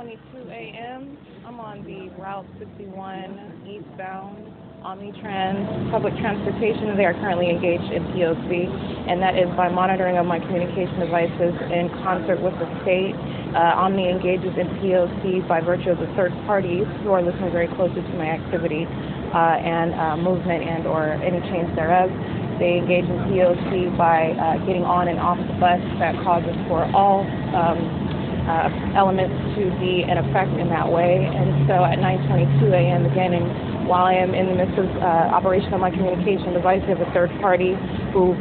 9:22 a.m. I'm on the Route 61 eastbound Omnitrans public transportation. They are currently engaged in P.O.C, and that is by monitoring of my communication devices in concert with the state. Omni engages in P.O.C by virtue of the third parties who are listening very closely to my activity and movement and or any change thereof. They engage in P.O.C by getting on and off the bus. That causes for all elements to be in effect in that way. And so at 9:22 a.m. again, and while I am in the midst of operation of my communication device, I have a third party who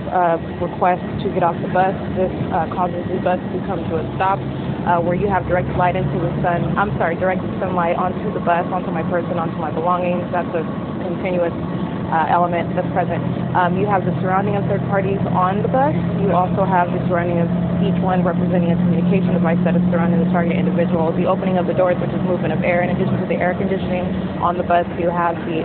requests to get off the bus. This causes the bus to come to a stop where you have direct light into the direct sunlight onto the bus, onto my person, onto my belongings. That's a continuous element that's present. You have the surrounding of third parties on the bus. You also have the surrounding of each one representing a communication device that is surrounding the target individual. The opening of the doors, which is movement of air. In addition to the air conditioning on the bus, you have the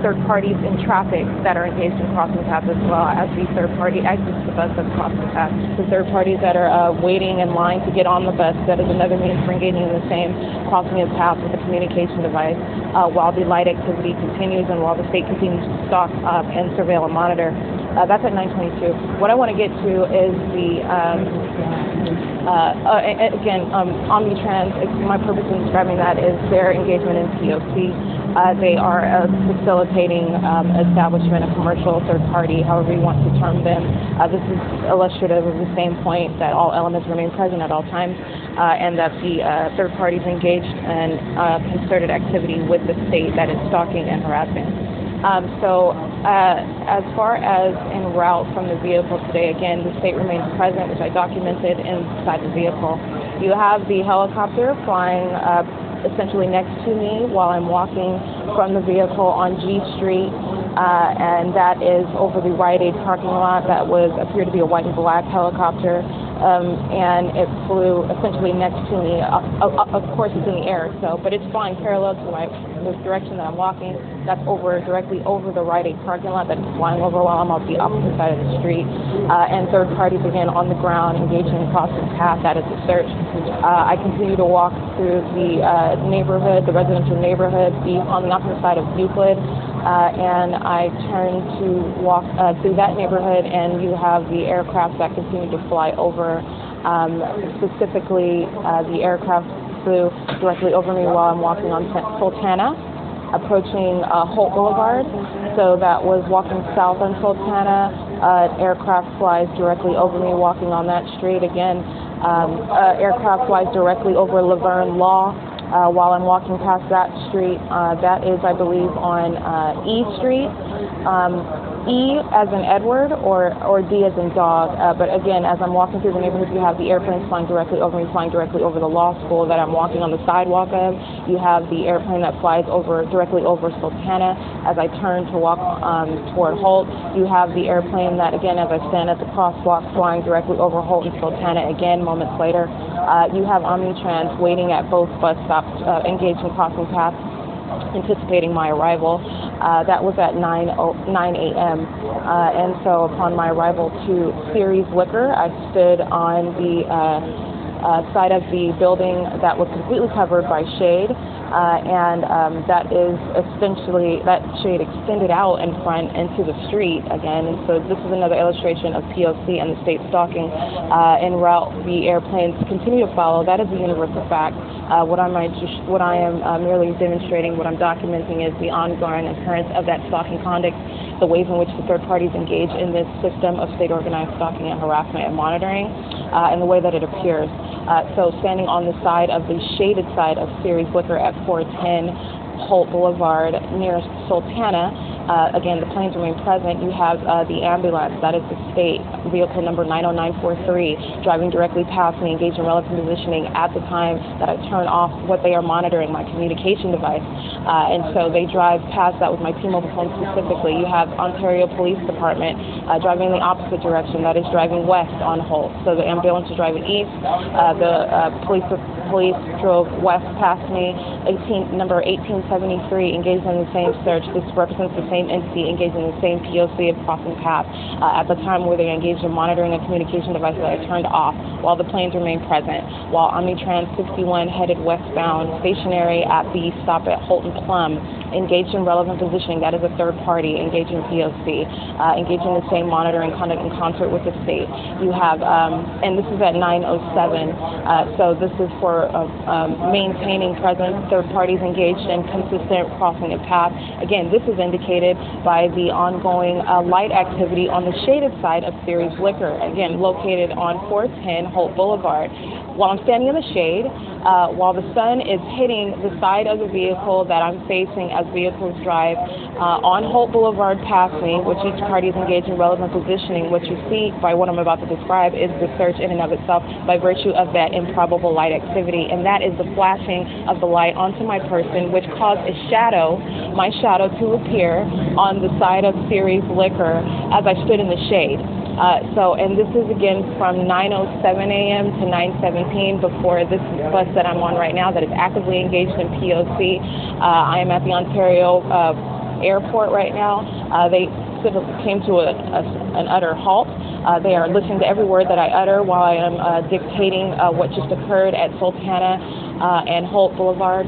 third parties in traffic that are engaged in crossing paths, as well as the third party exits the bus that's crossing the path. The third parties that are waiting in line to get on the bus, that is another means for engaging in the same crossing of paths with a communication device while the light activity continues and while the state continues to stalk and surveil and monitor. That's at 9:22. What I want to get to is the, Omnitrans. My purpose in describing that is their engagement in P.O.C. They are a facilitating establishment, a commercial third party, however you want to term them. This is illustrative of the same point that all elements remain present at all times, and that the third parties engaged in concerted activity with the state that is stalking and harassing. As far as en route from the vehicle today, again, the state remains present, which I documented inside the vehicle. You have the helicopter flying essentially next to me while I'm walking from the vehicle on G Street, and that is over the Rite Aid parking lot. That appeared to be a white and black helicopter, and it flew essentially next to me. Of course, it's in the air, but it's flying parallel to the direction that I'm walking. That's directly over the Rite Aid parking lot that it's flying over while I'm on the opposite side of the street. And third parties, again, on the ground, engaging across the path. That is a search. I continue to walk through the neighborhood, the residential neighborhood, on the opposite side of Euclid, and I turn to walk through that neighborhood, and you have the aircraft that continue to fly over. Specifically, the aircraft flew directly over me while I'm walking on Sultana, approaching Holt Boulevard. So that was walking south on Sultana. An aircraft flies directly over me walking on that street. Again, aircraft flies directly over Laverne Law while I'm walking past that street. That is, I believe, on E Street. E as in Edward or D as in dog. But again, as I'm walking through the neighborhood, you have the airplanes flying directly over me, flying directly over the law school that I'm walking on the sidewalk of. You have the airplane that flies directly over Sultana as I turn to walk toward Holt. You have the airplane that, again, as I stand at the crosswalk, flying directly over Holt and Sultana again moments later. You have Omnitrans waiting at both bus stops, engaged in crossing paths, anticipating my arrival. That was at 9 a.m. And so upon my arrival to Series Liquor, I stood on the side of the building that was completely covered by shade, and that is essentially, that shade extended out in front into the street again. And so this is another illustration of P.O.C. and the state stalking. En route, the airplanes continue to follow. That is a universal fact. What I am merely demonstrating, what I'm documenting, is the ongoing occurrence of that stalking conduct, the ways in which the third parties engage in this system of state-organized stalking and harassment and monitoring, and the way that it appears. So standing on the side of the shaded side of Series Liquor at 410 Holt Boulevard near Sultana, again, the planes remain present. You have the ambulance, that is the state, vehicle number 90943, driving directly past me, engaged in relative positioning at the time that I turn off what they are monitoring, my communication device. And so they drive past that with my T-Mobile phone specifically. You have Ontario Police Department driving in the opposite direction, that is driving west on Holt. So the ambulance is driving east. The police drove west past me, number 1873, engaged in the same search. This represents the same entity engaged in the same P.O.C. of crossing paths at the time where they engaged engaged in monitoring a communication device that I turned off while the planes remain present, while Omnitrans 61 headed westbound, stationary at the stop at Holton Plum, engaged in relevant positioning, that is a third party, engaged in P.O.C, engaged in the same monitoring conduct in concert with the state. You have, and this is at 9:07, so this is for maintaining presence, third parties engaged in consistent crossing of path. Again, this is indicated by the ongoing light activity on the shaded side of Series Liquor, again, located on 410 Holt Boulevard. While I'm standing in the shade, while the sun is hitting the side of the vehicle that I'm facing as vehicles drive on Holt Boulevard past me, which each party is engaged in relevant positioning, what you see by what I'm about to describe is the search in and of itself by virtue of that improbable light activity, and that is the flashing of the light onto my person, which caused a shadow, my shadow, to appear on the side of Series Liquor as I stood in the shade. And this is again from 9:07 a.m. to 9:17 before this bus that I'm on right now that is actively engaged in P.O.C. I am at the Ontario airport right now. They came to an utter halt. They are listening to every word that I utter while I am dictating what just occurred at Sultana and Holt Boulevard.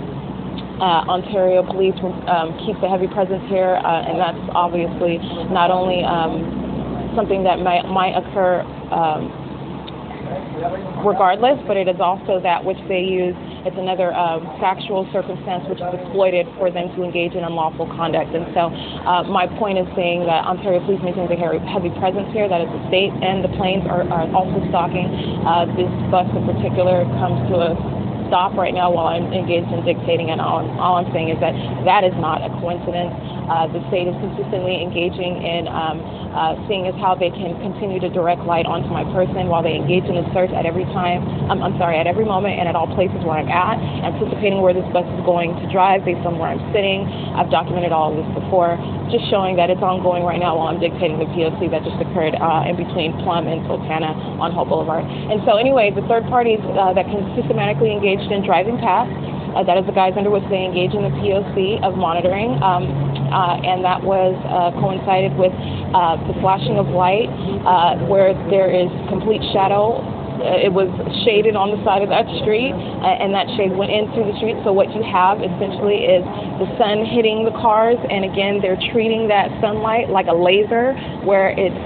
Ontario police keep a heavy presence here, and that's obviously not only something that might occur regardless, but it is also that which they use. It's another factual circumstance which is exploited for them to engage in unlawful conduct. And so my point is saying that Ontario police maintains a heavy presence here. That is the state, and the planes are also stalking. This bus in particular comes to a stop right now while I'm engaged in dictating, and all I'm saying is that that is not a coincidence. The state is consistently engaging in seeing as how they can continue to direct light onto my person while they engage in a search at every time, at every moment and at all places where I'm at, anticipating where this bus is going to drive based on where I'm sitting. I've documented all of this before, just showing that it's ongoing right now while I'm dictating the P.O.C. that just occurred in between Plum and Sultana on Holt Boulevard. And so anyway, the third parties that can systematically engaged in driving past, that is the guys under which they engage in the P.O.C. of monitoring, and that was coincided with the flashing of light where there is complete shadow. It was shaded on the side of that street, and that shade went into the street. So what you have essentially is the sun hitting the cars, and again, they're treating that sunlight like a laser, where it's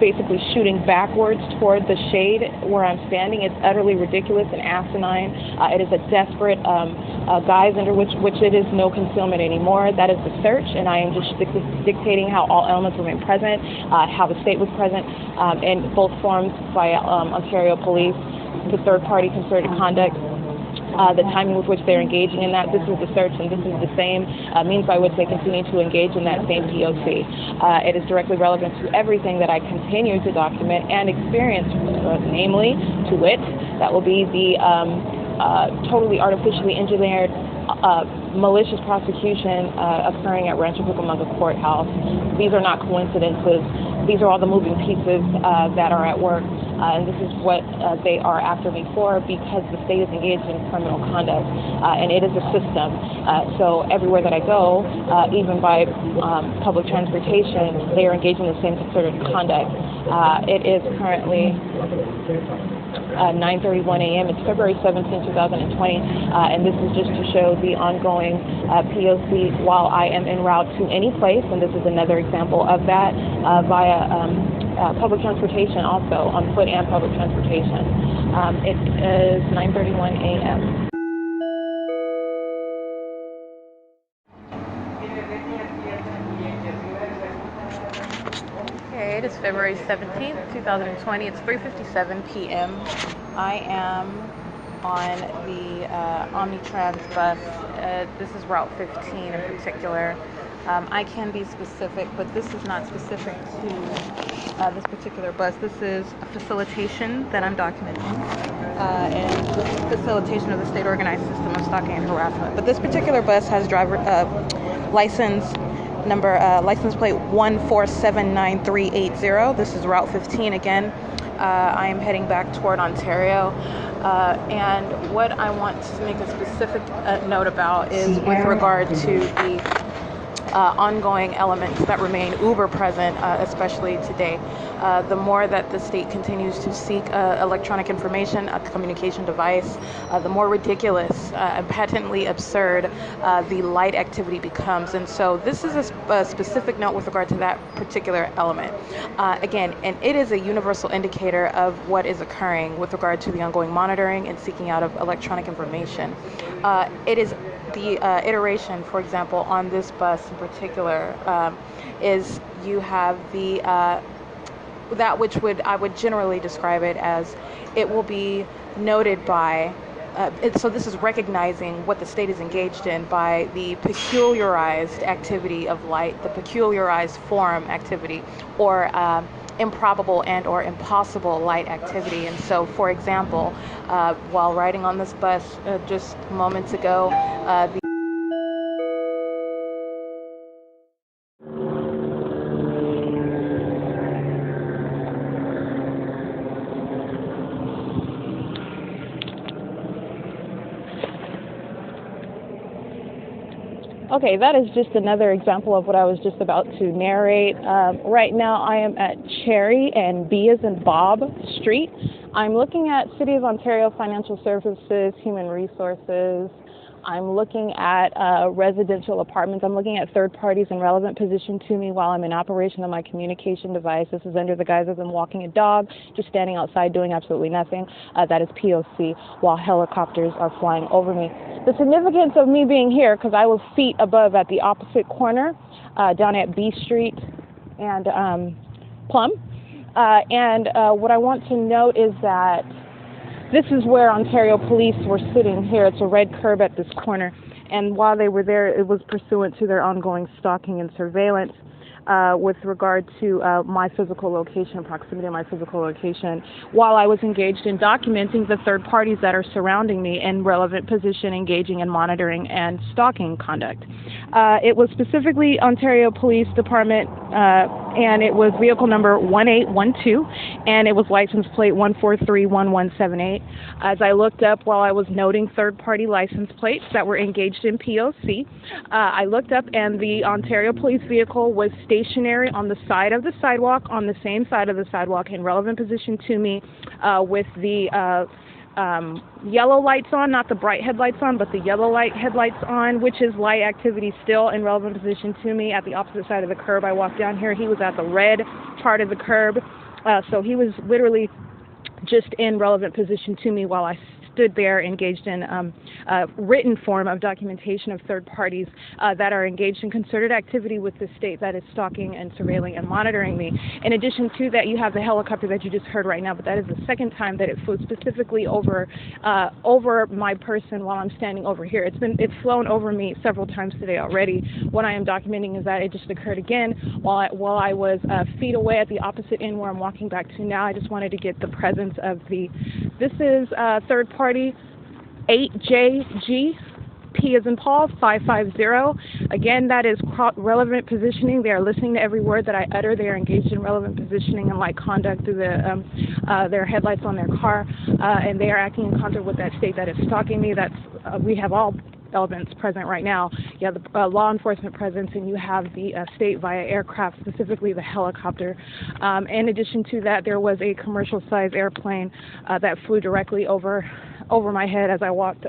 basically shooting backwards toward the shade where I'm standing. It's utterly ridiculous and asinine. It is a desperate guise under which it is no concealment anymore. That is the search, and I am just dictating how all elements remain present, how the state was present in both forms by Ontario police, the third-party concerted conduct, the timing with which they're engaging in that. This is the search, and this is the same means by which they continue to engage in that same P.O.C. It is directly relevant to everything that I continue to document and experience, namely, to wit, that will be the totally artificially engineered malicious prosecution occurring at Rancho CUCAMONGA courthouse. These are not coincidences. These are all the moving pieces that are at work, and this is what they are after me for, because the state is engaged in criminal conduct, and it is a system. So everywhere that I go, even by public transportation, they are engaged in the same concerted conduct. It is currently 9:31 a.m. It's February 17, 2020, and this is just to show the ongoing P.O.C. while I am en route to any place, and this is another example of that via public transportation, also on foot and public transportation. It is 9:31 a.m. Okay, it is February 17th, 2020. It's 3:57 p.m. I am on the Omnitrans bus. This is Route 15 in particular. I can be specific, but this is not specific to this particular bus. This is a facilitation that I'm documenting, and this is facilitation of the state organized system of stalking and harassment. But this particular bus has driver license number, license plate 1479380. This is Route 15 again. I am heading back toward Ontario, and what I want to make a specific note about is with regard to the ongoing elements that remain uber present, especially today. The more that the state continues to seek electronic information, a communication device, the more ridiculous and patently absurd the light activity becomes. And so this is a specific note with regard to that particular element. Again, and it is a universal indicator of what is occurring with regard to the ongoing monitoring and seeking out of electronic information. It is the iteration, for example, on this bus in particular, is you have the that which I would generally describe it as it will be noted by. So this is recognizing what the state is engaged in by the peculiarized activity of light, the peculiarized form activity, or improbable and or impossible light activity. And so, for example, while riding on this bus just moments ago, Okay, that is just another example of what I was just about to narrate. Right now I am at Cherry and B as in Bob Street. I'm looking at City of Ontario Financial Services, Human Resources. I'm looking at residential apartments. I'm looking at third parties in relevant position to me while I'm in operation of my communication device. This is under the guise of them walking a dog, just standing outside doing absolutely nothing. That is P.O.C. while helicopters are flying over me. The significance of me being here, because I was feet above at the opposite corner, down at B Street and Plum. What I want to note is that this is where Ontario police were sitting here. It's a red curb at this corner. And while they were there, it was pursuant to their ongoing stalking and surveillance with regard to my physical location, proximity of my physical location, while I was engaged in documenting the third parties that are surrounding me in relevant position, engaging in monitoring and stalking conduct. It was specifically Ontario Police Department, and it was vehicle number 1812, and it was license plate 1431178. As I looked up while I was noting third-party license plates that were engaged in POC, I looked up and the Ontario Police vehicle was stationary on the side of the sidewalk, on the same side of the sidewalk, in relevant position to me, with the yellow lights on, not the bright headlights on, but the yellow light headlights on, which is light activity still in relevant position to me at the opposite side of the curb. I walked down here. He was at the red part of the curb, so he was literally just in relevant position to me while I stood there engaged in written form of documentation of third parties that are engaged in concerted activity with the state that is stalking and surveilling and monitoring me. In addition to that, you have the helicopter that you just heard right now, but that is the second time that it flew specifically over my person while I'm standing over here. It's flown over me several times today already. What I am documenting is that it just occurred again while I was feet away at the opposite end where I'm walking back to now. I just wanted to get the presence of this is third party 8JG, P as in Paul, 550. Again, that is relevant positioning. They are listening to every word that I utter. They are engaged in relevant positioning and light conduct through their headlights on their car, and they are acting in concert with that state that is stalking me. We have all elements present right now. You have the law enforcement presence, and you have the state via aircraft, specifically the helicopter. In addition to that, there was a commercial-sized airplane that flew directly over my head as I walked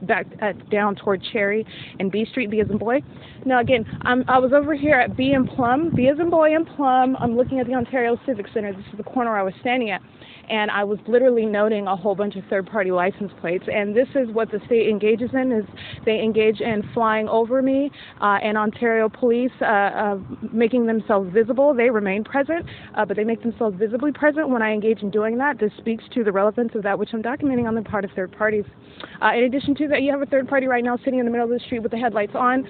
back down toward Cherry and B Street, B as in boy. Now again, I was over here at B and Plum, B as in boy and Plum. I'm looking at the Ontario Civic Center. This is the corner I was standing at. And I was literally noting a whole bunch of third-party license plates. And this is what the state engages in, is they engage in flying over me, and Ontario police making themselves visible. They remain present, but they make themselves visibly present when I engage in doing that. This speaks to the relevance of that which I'm documenting on the part of third parties. In addition to that, you have a third party right now sitting in the middle of the street with the headlights on,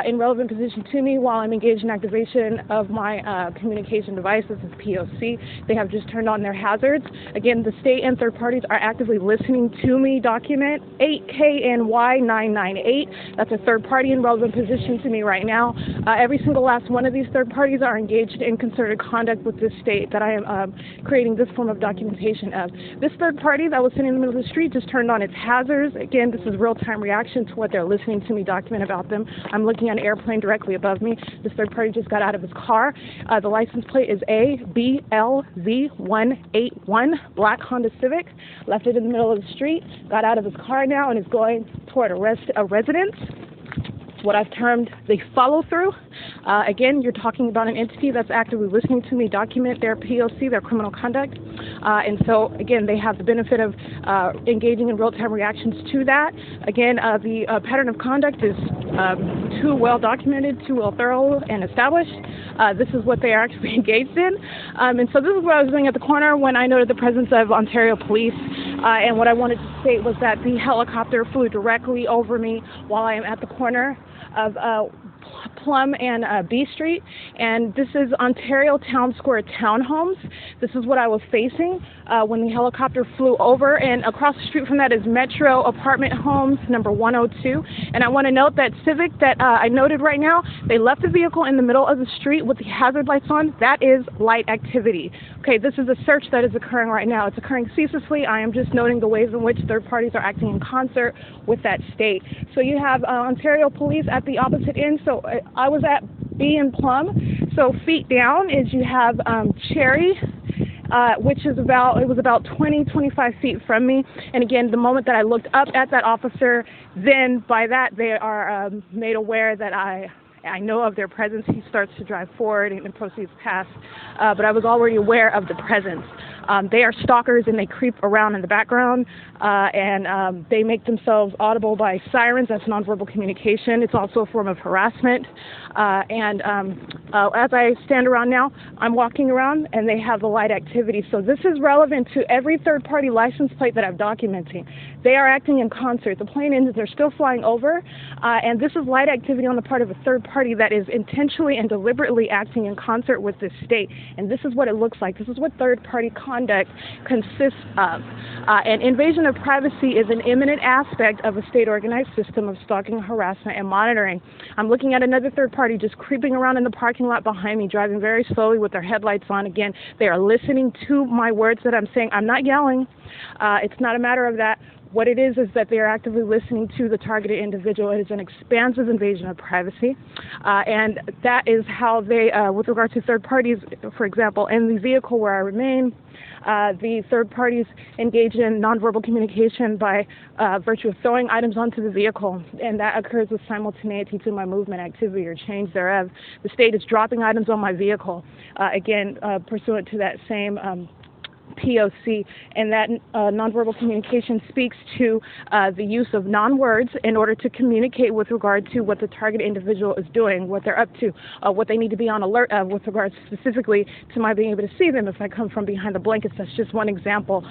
in relevant position to me while I'm engaged in activation of my communication device. This is P.O.C. They have just turned on their hazards. Again, the state and third parties are actively listening to me document 8KNY998. That's a third party in relevant position to me right now. Every single last one of these third parties are engaged in concerted conduct with this state that I am creating this form of documentation of. This third party that was sitting in the middle of the street just turned on its hazards. Again, this is real-time reaction to what they're listening to me document about them. I'm looking at an airplane directly above me. This third party just got out of his car. The license plate is ABLZ181, black Honda Civic. Left it in the middle of the street, got out of his car now, and is going toward a residence. What I've termed the follow-through. Again, you're talking about an entity that's actively listening to me document their P.O.C, their criminal conduct. And so, again, they have the benefit of engaging in real-time reactions to that. Again, the pattern of conduct is too well documented, too well thorough and established. This is what they are actually engaged in. And so this is what I was doing at the corner when I noted the presence of Ontario police. And what I wanted to state was that the helicopter flew directly over me while I am at the corner of Plum and B Street, and this is Ontario Town Square Townhomes. This is what I was facing when the helicopter flew over, and across the street from that is Metro Apartment Homes number 102. And I want to note that Civic that I noted right now, they left the vehicle in the middle of the street with the hazard lights on. That is light activity. Okay, this is a search that is occurring right now. It's occurring ceaselessly. I am just noting the ways in which third parties are acting in concert with that state. So you have Ontario police at the opposite end. So I was at B and Plum. So feet down is you have Cherry, which is about 20-25 feet from me. And again, the moment that I looked up at that officer, then by that they are made aware that I know of their presence. He starts to drive forward and proceeds past, but I was already aware of the presence. They are stalkers and they creep around in the background, and they make themselves audible by sirens. That's nonverbal communication. It's also a form of harassment. As I stand around now, I'm walking around and they have the light activity. So this is relevant to every third-party license plate that I'm documenting. They are acting in concert. The plane engines are still flying over, and this is light activity on the part of a third party that is intentionally and deliberately acting in concert with this state. And this is what it looks like. This is what third-party conduct consists of. And invasion of privacy is an imminent aspect of a state-organized system of stalking, harassment, and monitoring. I'm looking at another third party just creeping around in the parking lot behind me, driving very slowly with their headlights on. Again, they are listening to my words that I'm saying. I'm not yelling. It's not a matter of that. What it is that they are actively listening to the targeted individual. It is an expansive invasion of privacy. And that is how they, with regard to third parties, for example, in the vehicle where I remain, the third parties engage in nonverbal communication by virtue of throwing items onto the vehicle, and that occurs with simultaneity to my movement, activity, or change thereof. The state is dropping items on my vehicle, again, pursuant to that same P.O.C, and that nonverbal communication speaks to the use of non-words in order to communicate with regard to what the target individual is doing, what they're up to, what they need to be on alert of with regards specifically to my being able to see them if I come from behind the blankets. That's just one example.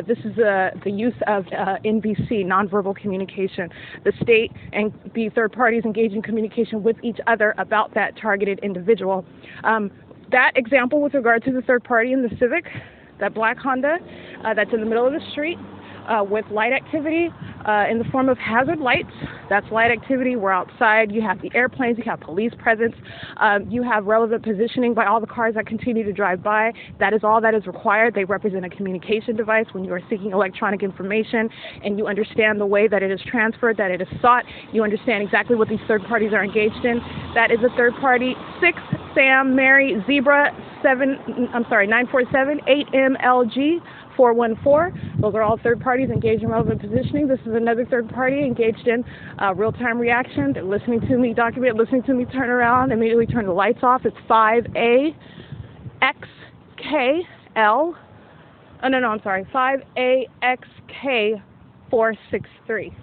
This is the use of NVC, nonverbal communication. The state and the third parties engage in communication with each other about that targeted individual. That example with regard to the third party in the Civic, that black Honda that's in the middle of the street with light activity in the form of hazard lights. That's light activity. We're outside. You have the airplanes. You have police presence. You have relevant positioning by all the cars that continue to drive by. That is all that is required. They represent a communication device when you are seeking electronic information and you understand the way that it is transferred, that it is sought. You understand exactly what these third parties are engaged in. That is a third party 6 Sam Mary Zebra 947 8MLG 414. Those are all third parties engaged in relevant positioning. This is another third party engaged in real-time reaction. They're listening to me document, listening to me turn around, immediately turn the lights off. It's 5AXKL. 5AXK463.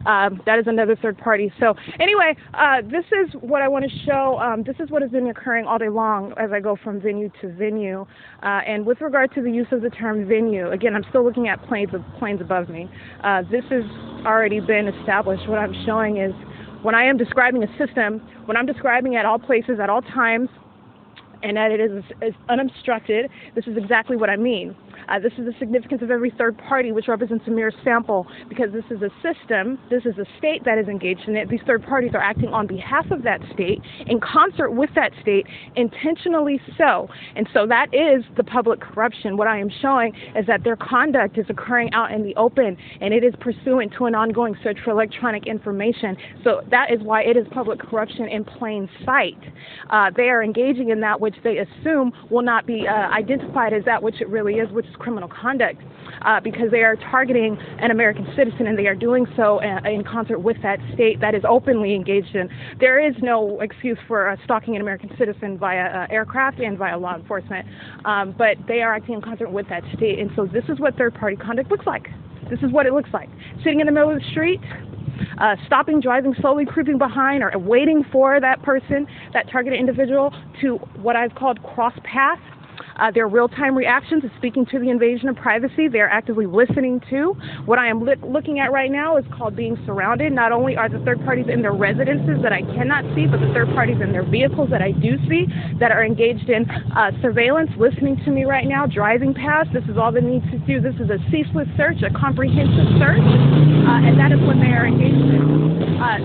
That is another third party. So anyway, this is what I want to show. This is what has been occurring all day long as I go from venue to venue. And with regard to the use of the term venue, again, I'm still looking at planes above me. This has already been established. What I'm showing is when I am describing a system, when I'm describing at all places, at all times, and that it is unobstructed. This is exactly what I mean. This is the significance of every third party, which represents a mere sample, because this is a system, this is a state that is engaged in it. These third parties are acting on behalf of that state, in concert with that state, intentionally so. And so that is the public corruption. What I am showing is that their conduct is occurring out in the open, and it is pursuant to an ongoing search for electronic information. So that is why it is public corruption in plain sight. They are engaging in that which they assume will not be identified as that which it really is, which is criminal conduct, because they are targeting an American citizen, and they are doing so in concert with that state that is openly engaged in. There is no excuse for stalking an American citizen via aircraft and via law enforcement, but they are acting in concert with that state, and so this is what third-party conduct looks like. This is what it looks like. Sitting in the middle of the street, stopping, driving slowly, creeping behind, or waiting for that person, that targeted individual, to what I've called cross paths. Their real-time reactions is speaking to the invasion of privacy. They are actively listening to. What I am looking at right now is called being surrounded. Not only are the third parties in their residences that I cannot see, but the third parties in their vehicles that I do see, that are engaged in surveillance, listening to me right now, driving past. This is all they need to do. This is a ceaseless search, a comprehensive search, and that is what they are engaged in.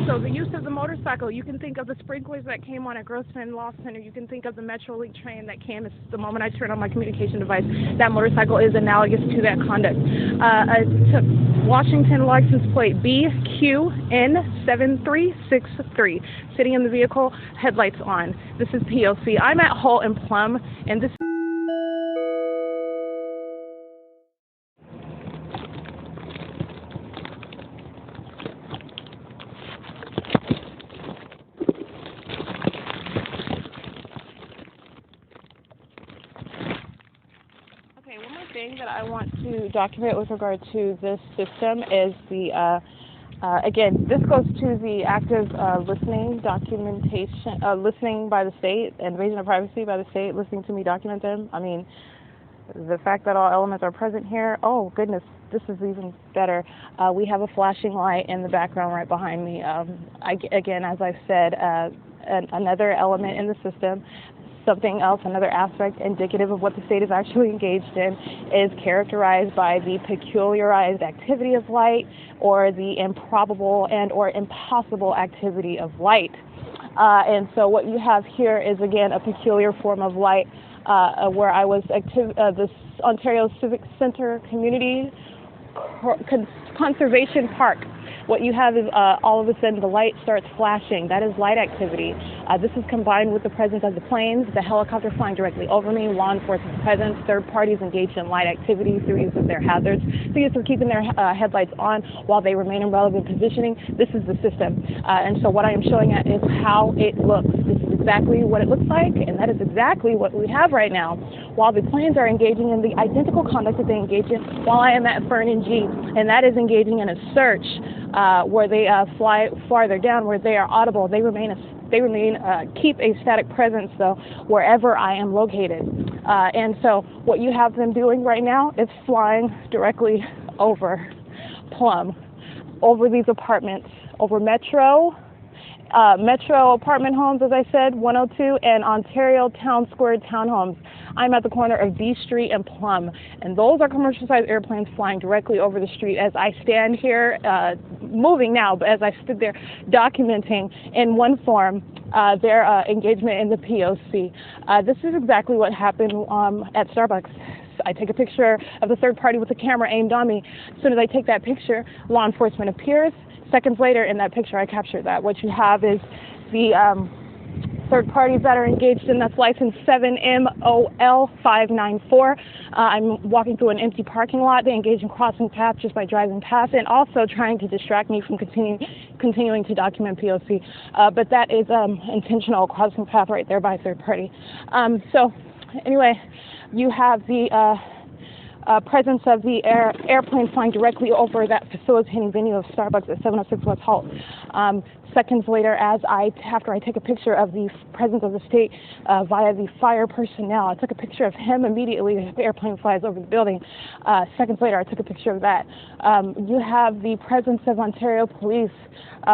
So the use of the motorcycle, you can think of the sprinklers that came on at Grossman Law Center. You can think of the Metrolink train that came the moment I turn on my communication device. That motorcycle is analogous to that conduct. Washington license plate BQN7363. Sitting in the vehicle, headlights on. This is P.O.C. I'm at Hull and Plum, and this. One more thing that I want to document with regard to this system is the, again, this goes to the active listening documentation, listening by the state, invasion of privacy by the state, listening to me document them. I mean, the fact that all elements are present here, oh goodness, this is even better. We have a flashing light in the background right behind me. Again, as I've said, another element in the system. Something else, another aspect indicative of what the state is actually engaged in, is characterized by the peculiarized activity of light, or the improbable and or impossible activity of light. And so what you have here is, again, a peculiar form of light, where I was this Ontario Civic Center Community Conservation Park. What you have is all of a sudden the light starts flashing. That is light activity. This is combined with the presence of the planes, the helicopter flying directly over me, law enforcement presence, third parties engaged in light activity through use of their hazards, through use of keeping their headlights on while they remain in relevant positioning. This is the system. And so what I am showing at is how it looks. This is exactly what it looks like, and that is exactly what we have right now. While the planes are engaging in the identical conduct that they engage in, while I am at FERN and G, and that is engaging in a search where they fly farther down, where they are audible. They keep a static presence, though, wherever I am located. And so what you have them doing right now is flying directly over Plum, over these apartments, over Metro apartment homes, as I said, 102, and Ontario Town Square townhomes. I'm at the corner of B Street and Plum, and those are commercial-sized airplanes flying directly over the street as I stand here, moving now, but as I stood there documenting in one form their engagement in the P.O.C. This is exactly what happened at Starbucks. I take a picture of the third party with the camera aimed on me. As soon as I take that picture, law enforcement appears. Seconds later, in that picture, I captured that. What you have is the third parties that are engaged in, that's license 7MOL594. I'm walking through an empty parking lot. They engage in crossing paths just by driving past, and also trying to distract me from continuing to document P.O.C. But that is intentional crossing path right there by third party. So anyway, you have the presence of the airplane flying directly over that facilitating venue of Starbucks at 706 West Holt. seconds later, after I take a picture of the presence of the state via the fire personnel. I took a picture of him immediately as the airplane flies over the building. Seconds later, I took a picture of that. You have the presence of Ontario Police,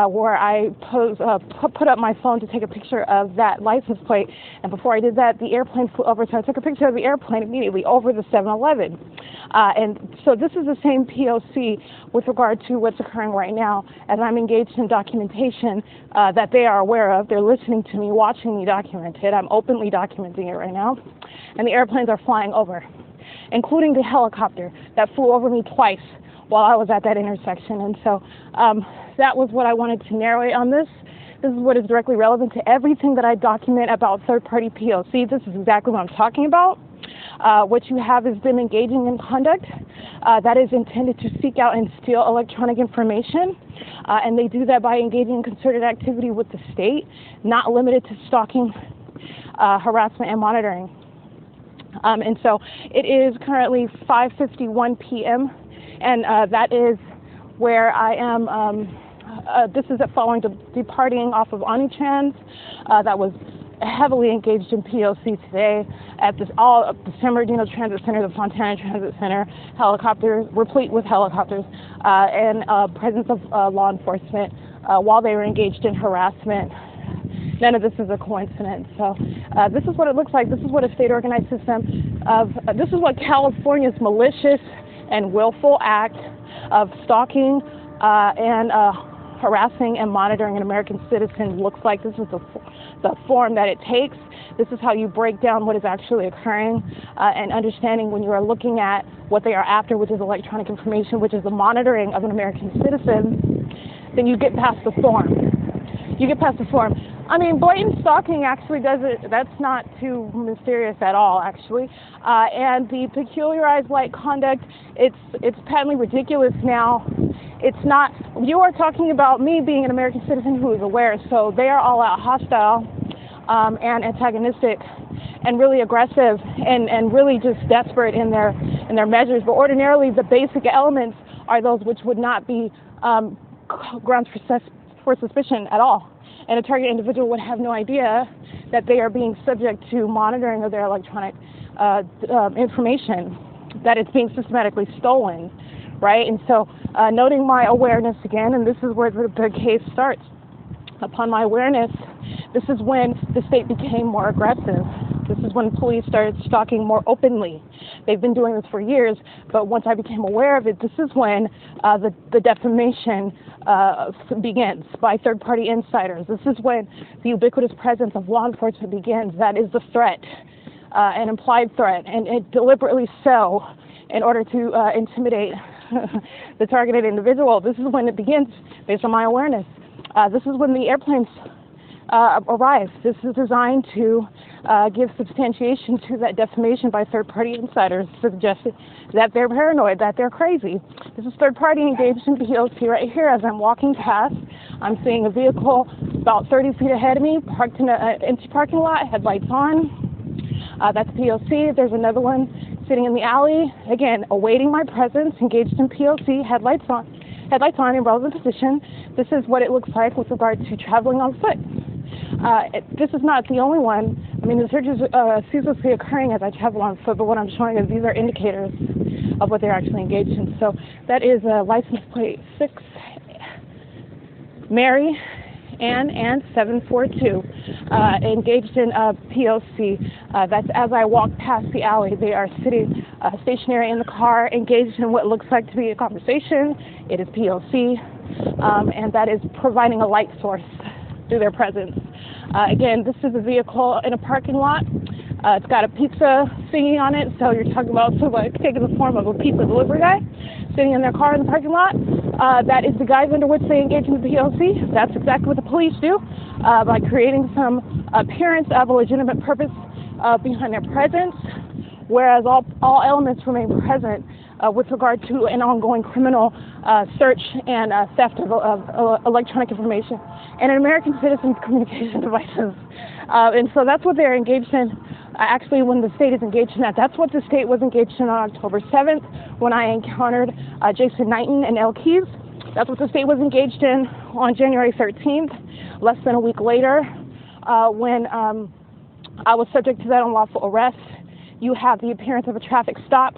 where I put up my phone to take a picture of that license plate. And before I did that, the airplane flew over, so I took a picture of the airplane immediately over the 7-Eleven. And so this is the same P.O.C. with regard to what's occurring right now, as I'm engaged in documentation that they are aware of. They're listening to me, watching me document it. I'm openly documenting it right now. And the airplanes are flying over, including the helicopter that flew over me twice while I was at that intersection. And so that was what I wanted to narrate on this. This is what is directly relevant to everything that I document about third-party P.O.C. This is exactly what I'm talking about. What you have is them engaging in conduct that is intended to seek out and steal electronic information, and they do that by engaging in concerted activity with the state, not limited to stalking, harassment, and monitoring. And so it is currently 5:51 p.m., and that is where I am. This is following departing off of Onitrans that was heavily engaged in P.O.C. today at the San Bernardino Transit Center, the Fontana Transit Center, helicopters, replete with helicopters, and presence of law enforcement while they were engaged in harassment. None of this is a coincidence. So this is what it looks like. This is what a state-organized system of, this is what California's malicious and willful act of stalking and harassing and monitoring an American citizen looks like. This is the form that it takes. This is how you break down what is actually occurring and understanding when you are looking at what they are after, which is electronic information, which is the monitoring of an American citizen. Then you get past the form. You get past the form. I mean, blatant stalking actually does it. That's not too mysterious at all, actually. And the peculiarized light conduct, it's patently ridiculous now. It's not, you are talking about me being an American citizen who is aware, so they are all out hostile and antagonistic and really aggressive and really just desperate in their measures. But ordinarily, the basic elements are those which would not be grounds for suspicion at all. And a target individual would have no idea that they are being subject to monitoring of their electronic information, that it's being systematically stolen, right? And so noting my awareness again, and this is where the case starts. Upon my awareness, this is when the state became more aggressive. This is when police started stalking more openly. They've been doing this for years, but once I became aware of it, this is when the defamation begins by third-party insiders. This is when the ubiquitous presence of law enforcement begins. That is the threat, an implied threat, and it deliberately so in order to intimidate the targeted individual. This is when it begins, based on my awareness. This is when the airplanes arrive. This is designed to give substantiation to that defamation by third-party insiders, suggesting that they're paranoid, that they're crazy. This is third-party engaged in P.O.C. right here. As I'm walking past, I'm seeing a vehicle about 30 feet ahead of me, parked in an empty parking lot, headlights on. That's P.O.C. There's another one sitting in the alley, again, awaiting my presence, engaged in P.O.C., headlights on in relevant position. This is what it looks like with regard to traveling on foot. This is not the only one. I mean, the searches ceaselessly occurring as I travel on foot, but what I'm showing is these are indicators of what they're actually engaged in. So that is license plate 6, Mary Ann 742, engaged in P.O.C. That's as I walk past the alley. They are sitting stationary in the car, engaged in what looks like to be a conversation. It is P.O.C., and that is providing a light source through their presence. Again, this is a vehicle in a parking lot. It's got a pizza thingy on it, so you're talking about somebody taking the form of a pizza delivery guy sitting in their car in the parking lot. That is the guise under which they engage in the P.O.C. That's exactly what the police do by creating some appearance of a legitimate purpose behind their presence, whereas all elements remain present with regard to an ongoing criminal search and theft of electronic information and an American citizen's communication devices. And so that's what they're engaged in. Actually, when the state is engaged in that, that's what the state was engaged in on October 7th when I encountered Jason Knighton and El Keys. That's what the state was engaged in on January 13th, less than a week later, when I was subject to that unlawful arrest. You have the appearance of a traffic stop.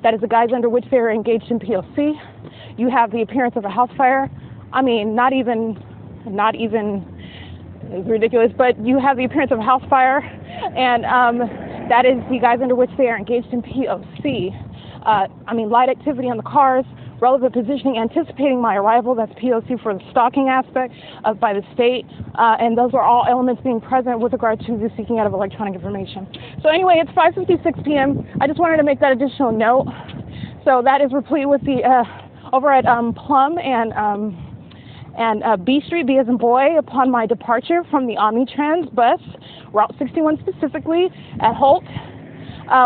That is the guise under which they are engaged in P.O.C. You have the appearance of a house fire. I mean, not even, it's ridiculous, but you have the appearance of a house fire, and that is the guise under which they are engaged in P.O.C. I mean, light activity on the cars, relevant positioning, anticipating my arrival, that's P.O.C. for the stalking aspect by the state, and those are all elements being present with regard to the seeking out of electronic information. So anyway, it's 5:56 p.m. I just wanted to make that additional note. So that is replete with the, over at Plum and B Street, B as in boy, upon my departure from the Omnitrans bus, Route 61 specifically, at Holt,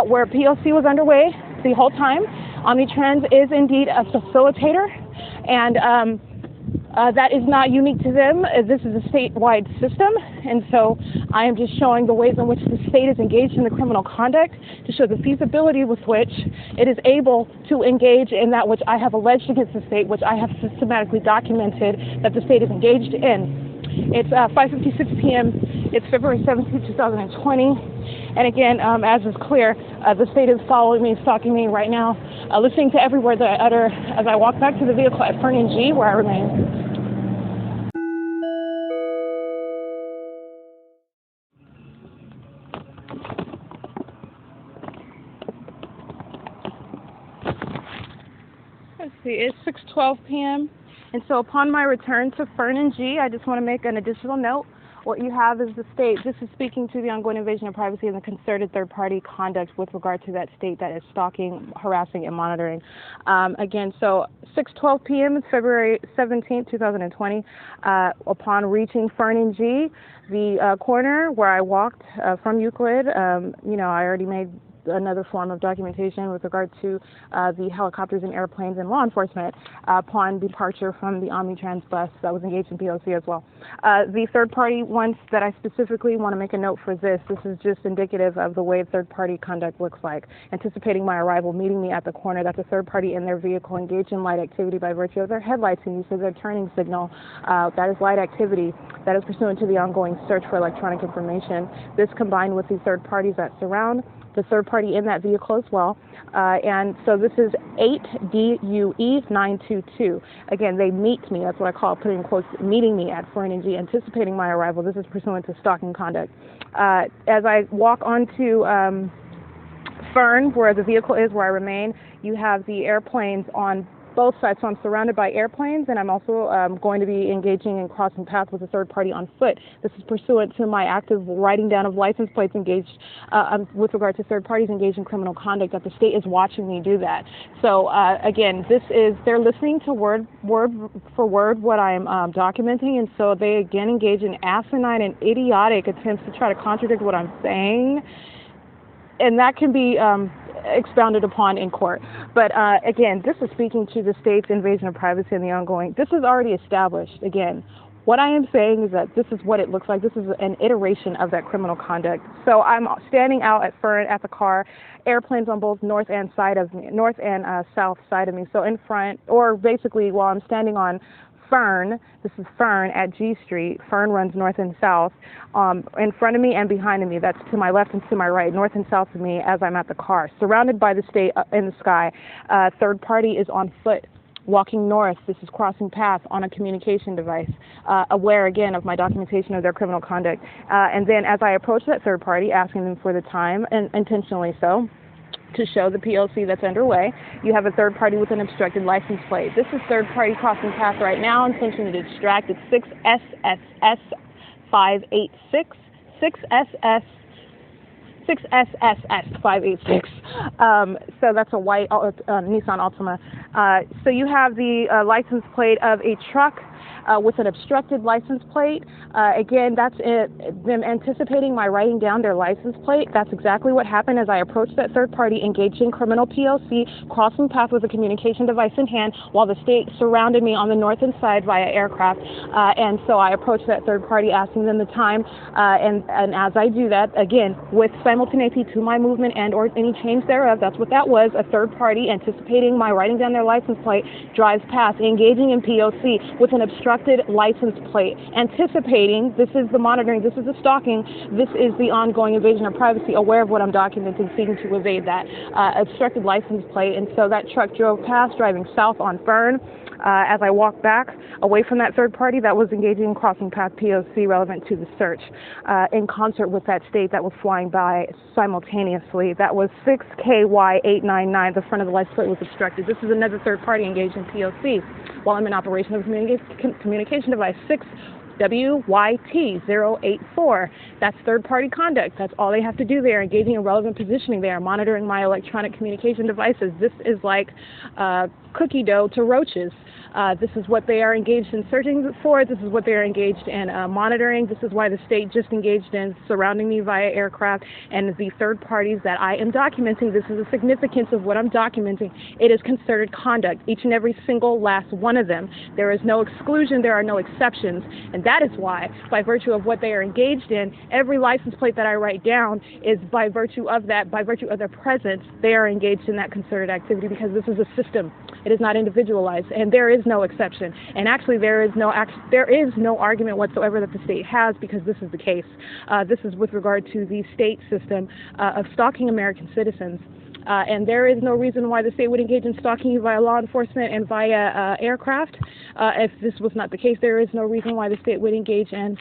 where P.O.C. was underway the whole time. Omnitrans is indeed a facilitator, and that is not unique to them. This is a statewide system, and so I am just showing the ways in which the state is engaged in the criminal conduct to show the feasibility with which it is able to engage in that which I have alleged against the state, which I have systematically documented that the state is engaged in. It's 5:56 p.m. It's February 17, 2020. And again, as is clear, the state is following me, stalking me right now, listening to every word that I utter as I walk back to the vehicle at FERN and G, where I remain. Let's see, it's 6:12 p.m. And so upon my return to FERN and G, I just want to make an additional note. What you have is the state. This is speaking to the ongoing invasion of privacy and the concerted third-party conduct with regard to that state that is stalking, harassing, and monitoring. Again, so 6:12 p.m. is February 17, 2020. Upon reaching FERN and G, the corner where I walked from Euclid, you know, I already made another form of documentation with regard to the helicopters and airplanes and law enforcement upon departure from the Omnitrans bus that was engaged in P.O.C. as well. The third-party ones that I specifically want to make a note for this is just indicative of the way third-party conduct looks like. Anticipating my arrival, meeting me at the corner, that's a third party in their vehicle engaged in light activity by virtue of their headlights and use of their turning signal. That is light activity. That is pursuant to the ongoing search for electronic information. This combined with the third parties that surround the third party in that vehicle as well. And so this is 8DUE922. Again, they meet me. That's what I call, putting in quotes, meeting me at FERN and G, anticipating my arrival. This is pursuant to stalking conduct. As I walk onto FERN, where the vehicle is, where I remain, you have the airplanes on both sides. So I'm surrounded by airplanes, and I'm also going to be engaging in crossing paths with a third party on foot. This is pursuant to my active writing down of license plates engaged with regard to third parties engaged in criminal conduct, that the state is watching me do that. So again, they're listening to word for word what I'm documenting, and so they again engage in asinine and idiotic attempts to try to contradict what I'm saying. And that can be expounded upon in court. But again, this is speaking to the state's invasion of privacy and the ongoing. This is already established. Again, what I am saying is that this is what it looks like. This is an iteration of that criminal conduct. So I'm standing out at FERN at the car, airplanes on both north and south side of me. So in front, or basically while I'm standing on FERN, this is FERN at G Street. FERN runs north and south. In front of me and behind of me, that's to my left and to my right, north and south of me as I'm at the car. Surrounded by the state in the sky. Third party is on foot, walking north. This is crossing path on a communication device, aware again of my documentation of their criminal conduct. And then as I approach that third party, asking them for the time, and intentionally so, to show the P.O.C. that's underway, you have a third party with an obstructed license plate. This is third party crossing path right now, intention to distract. It's 6SSS586, 6SSS586. So that's a white Nissan Altima. So you have the license plate of a truck with an obstructed license plate. Again, that's it, them anticipating my writing down their license plate. That's exactly what happened as I approached that third party, engaged in criminal P.O.C, crossing path with a communication device in hand, while the state surrounded me on the north and side via aircraft. And so I approached that third party, asking them the time, and as I do that, again, with simultaneity to my movement and or any change thereof, that's what that was. A third party, anticipating my writing down their license plate, drives past, engaging in P.O.C with an obstructed license plate, anticipating, this is the monitoring, this is the stalking, this is the ongoing invasion of privacy, aware of what I'm documenting, seeking to evade that obstructed license plate. And so that truck drove past, driving south on FERN. As I walked back away from that third party that was engaging in crossing path P.O.C relevant to the search, in concert with that state that was flying by simultaneously. That was 6KY899. The front of the license plate was obstructed. This is another third party engaged in P.O.C while I'm in operation of a communication device. 6WYT084. That's third-party conduct. That's all they have to do. They are engaging in relevant positioning. They are monitoring my electronic communication devices. This is like cookie dough to roaches. This is what they are engaged in searching for. This is what they are engaged in monitoring. This is why the state just engaged in surrounding me via aircraft. And the third parties that I am documenting, this is the significance of what I'm documenting. It is concerted conduct, each and every single last one of them. There is no exclusion. There are no exceptions. And that is why, by virtue of what they are engaged in, every license plate that I write down is by virtue of that, by virtue of their presence, they are engaged in that concerted activity, because this is a system. It is not individualized, and there is no exception. And actually, there is no argument whatsoever that the state has, because this is the case. This is with regard to the state system of stalking American citizens. And there is no reason why the state would engage in stalking you via law enforcement and via aircraft. If this was not the case, there is no reason why the state would engage in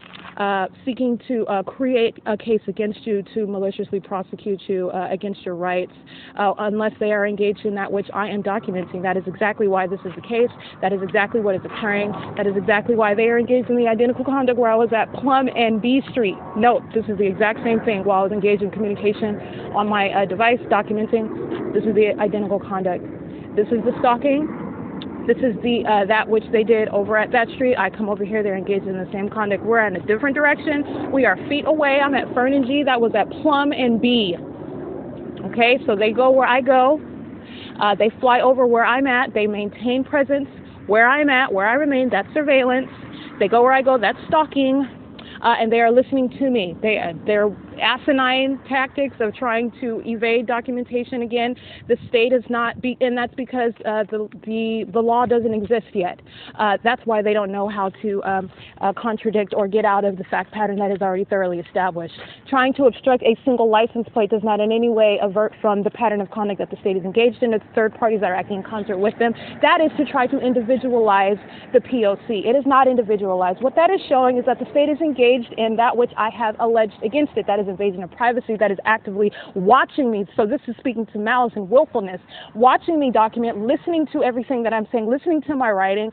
seeking to create a case against you to maliciously prosecute you against your rights, unless they are engaged in that which I am documenting. That is exactly why this is the case. That is exactly what is occurring. That is exactly why they are engaged in the identical conduct where I was at Plum and B Street. Note, this is the exact same thing while I was engaged in communication on my device documenting. This is the identical conduct. This is the stalking. This is the that which they did over at that street. I come over here, they're engaged in the same conduct. We're in a different direction. We are feet away. I'm at FERN and G. That was at Plum and B. Okay, so they go where I go. They fly over where I'm at. They maintain presence where I'm at, where I remain. That's surveillance. They go where I go. That's stalking. And they are listening to me. They're asinine tactics of trying to evade documentation. Again, the state is not, and that's because the law doesn't exist yet. That's why they don't know how to contradict or get out of the fact pattern that is already thoroughly established. Trying to obstruct a single license plate does not in any way avert from the pattern of conduct that the state is engaged in. It's third parties that are acting in concert with them. That is to try to individualize the P.O.C. It is not individualized. What that is showing is that the state is engaged in that which I have alleged against it. That is invasion of privacy. That is actively watching me. So this is speaking to malice and willfulness, watching me document, listening to everything that I'm saying, listening to my writing,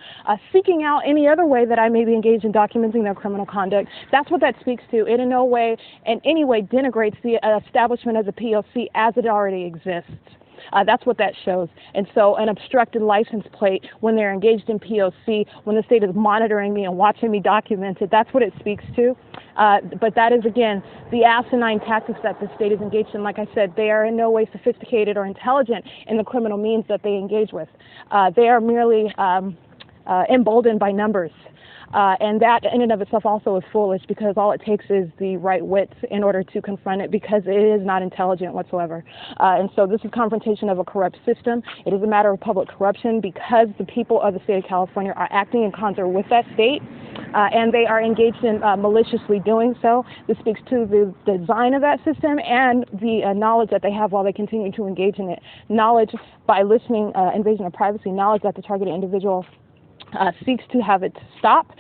seeking out any other way that I may be engaged in documenting their criminal conduct. That's what that speaks to. It in no way, in any way, denigrates the establishment of the P.O.C. as it already exists. That's what that shows. And so an obstructed license plate, when they're engaged in P.O.C., when the state is monitoring me and watching me document it, that's what it speaks to. But that is, again, the asinine tactics that the state is engaged in. Like I said, they are in no way sophisticated or intelligent in the criminal means that they engage with. They are merely emboldened by numbers. And that in and of itself also is foolish, because all it takes is the right wits in order to confront it, because it is not intelligent whatsoever. And so this is confrontation of a corrupt system. It is a matter of public corruption, because the people of the state of California are acting in concert with that state, and they are engaged in maliciously doing so. This speaks to the design of that system and the knowledge that they have while they continue to engage in it. Knowledge by listening, invasion of privacy, knowledge that the targeted individual seeks to have it stop,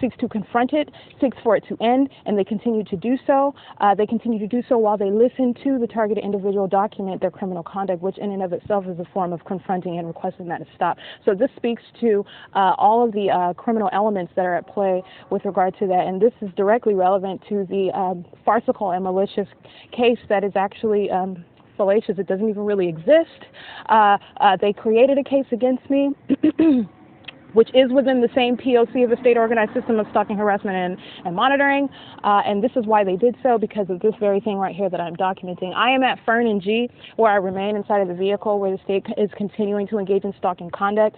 seeks to confront it, seeks for it to end, and they continue to do so. They continue to do so while they listen to the targeted individual document their criminal conduct, which in and of itself is a form of confronting and requesting that it stop. So this speaks to all of the criminal elements that are at play with regard to that, and this is directly relevant to the farcical and malicious case that is actually fallacious. It doesn't even really exist. They created a case against me. which is within the same P.O.C. of the state organized system of stalking, harassment, and monitoring. And this is why they did so, because of this very thing right here that I'm documenting. I am at FERN and G, where I remain inside of the vehicle, where the state is continuing to engage in stalking conduct.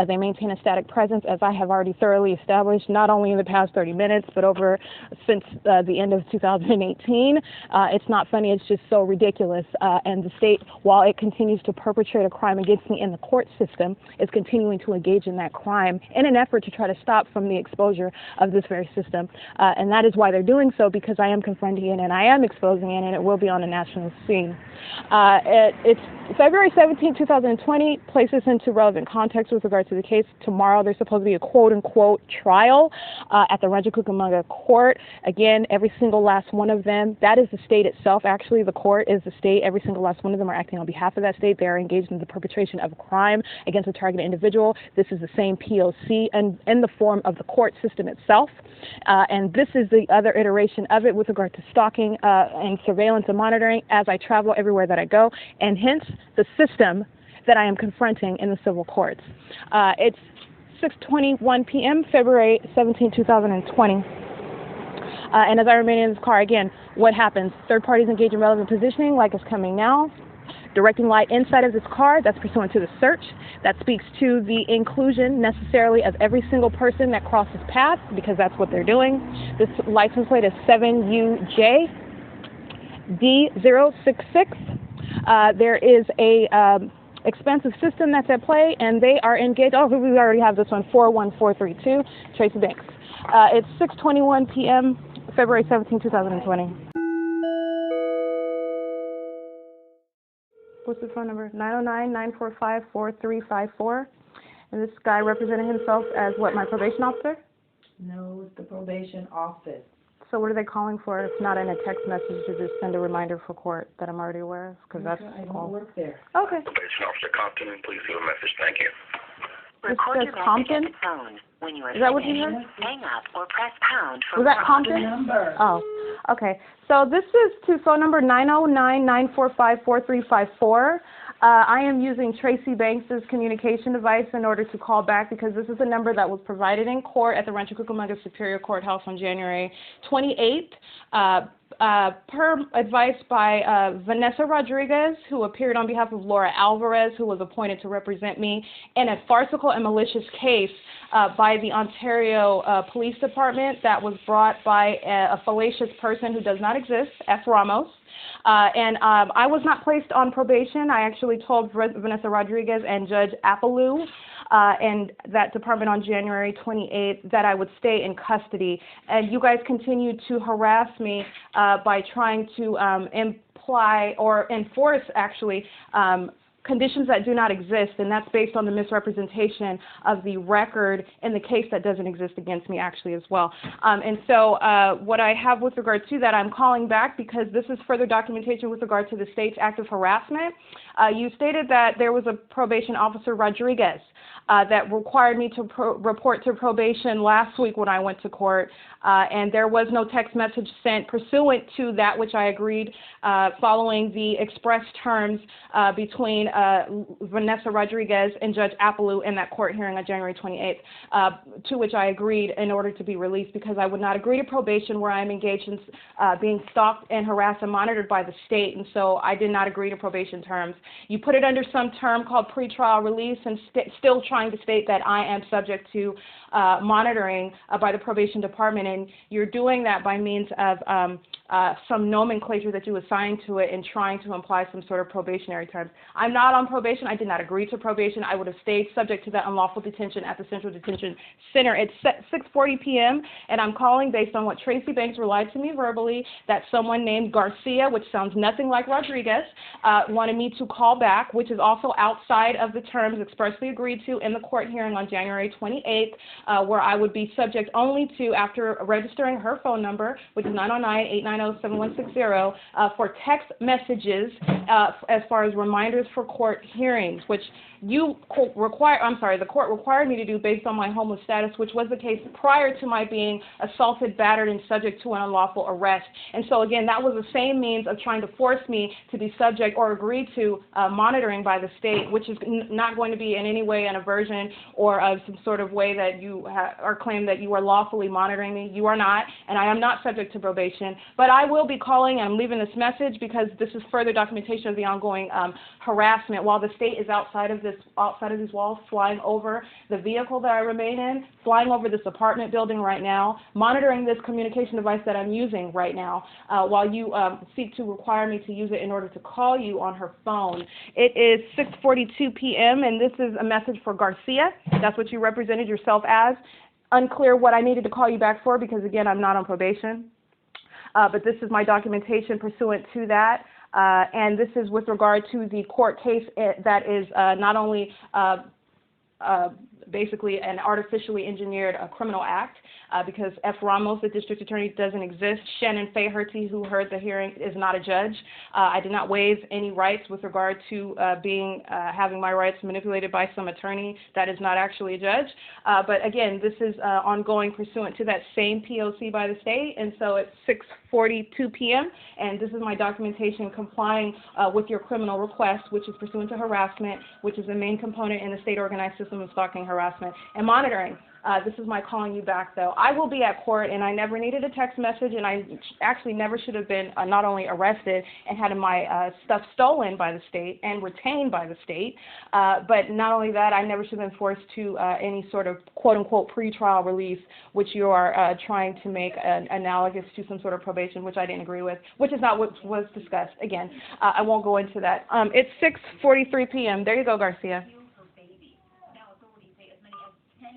They maintain a static presence, as I have already thoroughly established, not only in the past 30 minutes, but over since the end of 2018. It's not funny, it's just so ridiculous. And the state, while it continues to perpetrate a crime against me in the court system, is continuing to engage in that crime in an effort to try to stop from the exposure of this very system. And that is why they're doing so, because I am confronting it and I am exposing it, and it will be on a national scene. It's February 17, 2020. Place this into relevant context with regard to the case. Tomorrow there's supposed to be a quote-unquote trial at the Rancho Cucamonga court. Again, every single last one of them, that is the state itself. Actually, the court is the state. Every single last one of them are acting on behalf of that state. They are engaged in the perpetration of a crime against a targeted individual. This is the same P.O.C. and in the form of the court system itself. And this is the other iteration of it with regard to stalking and surveillance and monitoring as I travel everywhere that I go, and hence the system that I am confronting in the civil courts. It's 6:21 p.m., February 17, 2020. And as I remain in this car, again, what happens? Third parties engage in relevant positioning, like is coming now. Directing light inside of this car, that's pursuant to the search. That speaks to the inclusion necessarily of every single person that crosses paths, because that's what they're doing. This license plate is 7UJ D066. There is a expensive system that's at play, and they are engaged. Oh, we already have this one, 41432, TRACEE Banks. It's 6:21 p.m., February 17, 2020. What's the phone number? 909-945-4354. And this guy represented himself as what, my probation officer? No, it's the probation office. So what are they calling for if not in a text message to just send a reminder for court that I'm already aware of? Because that's I don't work there. Okay. Probation Officer Compton, please leave a message. Thank you. This says Compton? When you are Is that what you heard? hang up or press pound for Was that Compton? Number. Oh, okay. So this is to phone number 909-945-4354. I am using TRACEE Banks' communication device in order to call back, because this is a number that was provided in court at the Rancho Cucamonga Superior Courthouse on January 28th. Per advice by Vanessa Rodriguez, who appeared on behalf of Laura Alvarez, who was appointed to represent me in a farcical and malicious case by the Ontario Police Department that was brought by a fallacious person who does not exist, F. Ramos. And I was not placed on probation. I actually told Vanessa Rodriguez and Judge Appaloo and that department on January 28th that I would stay in custody. And you guys continued to harass me by trying to imply or enforce, actually, conditions that do not exist, and that's based on the misrepresentation of the record in the case that doesn't exist against me actually as well. And so what I have with regard to that, I'm calling back because this is further documentation with regard to the state's act of harassment. You stated that there was a probation officer, Rodriguez, that required me to report to probation last week when I went to court, and there was no text message sent pursuant to that which I agreed following the express terms between Vanessa Rodriguez and Judge Appaloo in that court hearing on January 28th, to which I agreed in order to be released, because I would not agree to probation where I'm engaged in being stalked and harassed and monitored by the state, and so I did not agree to probation terms. You put it under some term called pretrial release, and still trying to state that I am subject to monitoring by the probation department, and you're doing that by means of some nomenclature that you assign to it and trying to imply some sort of probationary terms. I'm not on probation. I did not agree to probation. I would have stayed subject to that unlawful detention at the Central Detention Center. It's 6:40 p.m., and I'm calling based on what TRACEE Banks relied to me verbally, that someone named Garcia, which sounds nothing like Rodriguez, wanted me to call back, which is also outside of the terms expressly agreed to in the court hearing on January 28th, where I would be subject only to, after registering her phone number, which is 909-890-7160, for text messages as far as reminders for court hearings, which the court required me to do based on my homeless status, which was the case prior to my being assaulted, battered, and subject to an unlawful arrest. And so again, that was the same means of trying to force me to be subject or agree to monitoring by the state, which is not going to be in any way an aversion coercion or of some sort of way that you or claim that you are lawfully monitoring me. You are not, and I am not subject to probation. But I will be calling and I'm leaving this message because this is further documentation of the ongoing harassment. While the state is outside of these walls, flying over the vehicle that I remain in, flying over this apartment building right now, monitoring this communication device that I'm using right now, while you seek to require me to use it in order to call you on her phone. It is 6:42 p.m. and this is a message for Garcia. That's what you represented yourself as. Unclear what I needed to call you back for because, again, I'm not on probation. But this is my documentation pursuant to that. And this is with regard to the court case that is not only basically an artificially engineered criminal act because F. Ramos, the district attorney, doesn't exist. Shannon Faherty, who heard the hearing, is not a judge. I did not waive any rights with regard to having my rights manipulated by some attorney that is not actually a judge. But again, this is ongoing pursuant to that same P.O.C. by the state, and so it's 6:42 p.m. and this is my documentation complying with your criminal request, which is pursuant to harassment, which is the main component in the state organized system of stalking, harassment, and monitoring. This is my calling you back, though. I will be at court, and I never needed a text message, and I actually never should have been not only arrested and had my stuff stolen by the state and retained by the state, but not only that, I never should have been forced to any sort of quote-unquote pretrial release, which you are trying to make analogous to some sort of probation, which I didn't agree with, which is not what was discussed. Again, I won't go into that. It's 6:43 p.m. There you go, Garcia.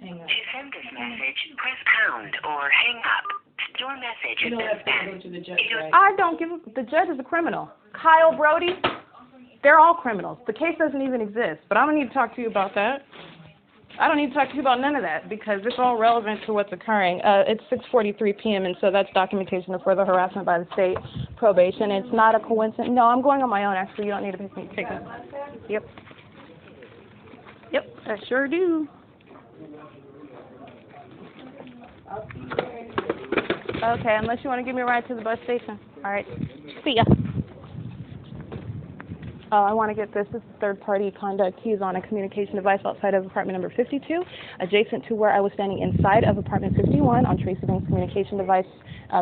To send this message, press pound or hang up. Your message has been sent. To the judge, right? I don't give a, the judge is a criminal. Kyle Brody, they're all criminals. The case doesn't even exist, but I don't need to talk to you about that. I don't need to talk to you about none of that because it's all relevant to what's occurring. It's 6:43 p.m. and so that's documentation of further harassment by the state, probation. It's not a coincidence. No, I'm going on my own, actually. You don't need to pick me. Take me. Yep. Yep, I sure do. Okay, unless you want to give me a ride to the bus station. All right. See ya. Oh, I want to get this. This is third-party conduct. He's on a communication device outside of apartment number 52, adjacent to where I was standing inside of apartment 51 on TRACEE Bank's communication device,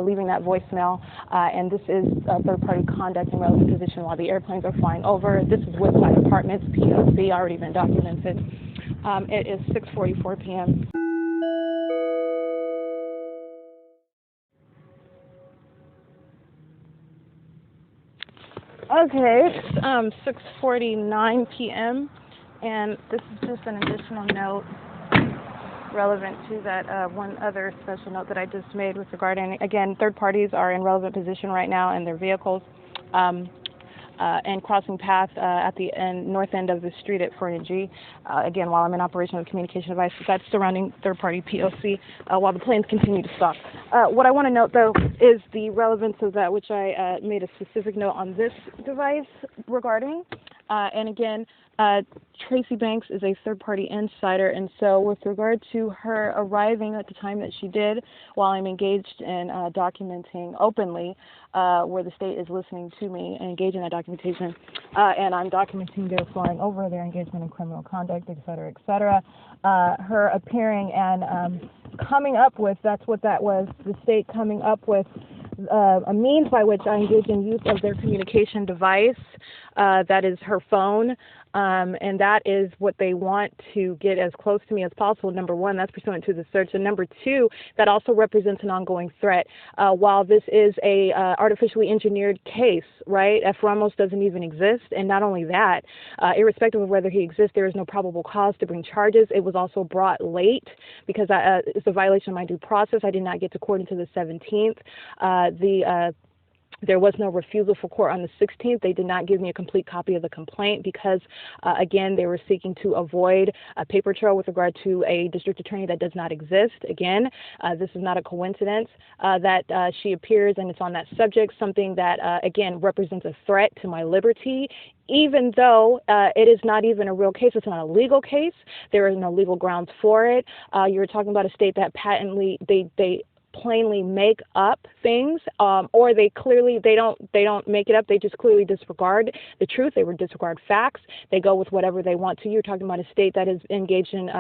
leaving that voicemail. And this is third-party conduct in relevant position while the airplanes are flying over. This is with my apartment's P.O.C. already been documented. It is 6:44 p.m. Okay, it's 6:49 p.m. and this is just an additional note relevant to that one other special note that I just made with regarding, again, third parties are in relevant position right now in their vehicles and crossing paths at the north end of the street at FERN and G. Again, while I'm in operation of the communication device, that's surrounding third-party P.O.C. While the planes continue to stalk. What I want to note, though, is the relevance of that, which I made a specific note on this device regarding. And again, TRACEE Banks is a third-party insider, and so with regard to her arriving at the time that she did, while I'm engaged in documenting openly where the state is listening to me and engaging in that documentation, and I'm documenting their flying over, their engagement in criminal conduct, et cetera, her appearing and coming up with, that's what that was, the state coming up with a means by which I engage in use of their communication device, that is her phone, and that is what they want to get as close to me as possible. Number one, that's pursuant to the search, and number two, that also represents an ongoing threat. While this is a artificially engineered case, right, F. Ramos doesn't even exist, and not only that, irrespective of whether he exists, there is no probable cause to bring charges. It was also brought late because it's a violation of my due process. I did not get to court until the 17th. There was no refusal for court on the 16th. They did not give me a complete copy of the complaint because, again, they were seeking to avoid a paper trail with regard to a district attorney that does not exist. Again, this is not a coincidence that she appears and it's on that subject, something that, again, represents a threat to my liberty, even though it is not even a real case. It's not a legal case. There is no legal grounds for it. You were talking about a state that patently, they plainly make up things, or they don't make it up. They just clearly disregard the truth. They would disregard facts. They go with whatever they want to. You're talking about a state that is engaged in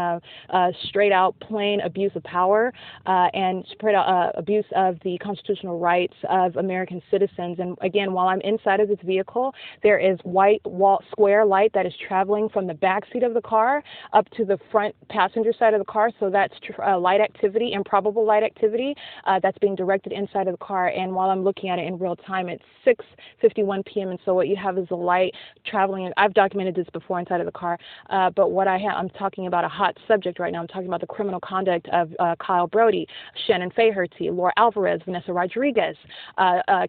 straight out plain abuse of power and straight out abuse of the constitutional rights of American citizens. And again, while I'm inside of this vehicle, there is white square light that is traveling from the back seat of the car up to the front passenger side of the car. So that's light activity, improbable light activity that's being directed inside of the car. And while I'm looking at it in real time, it's 6:51 p.m. And so what you have is the light traveling. I've documented this before inside of the car, but what I'm talking about a hot subject right now. I'm talking about the criminal conduct of Kyle Brody, Shannon Faherty, Laura Alvarez, Vanessa Rodriguez,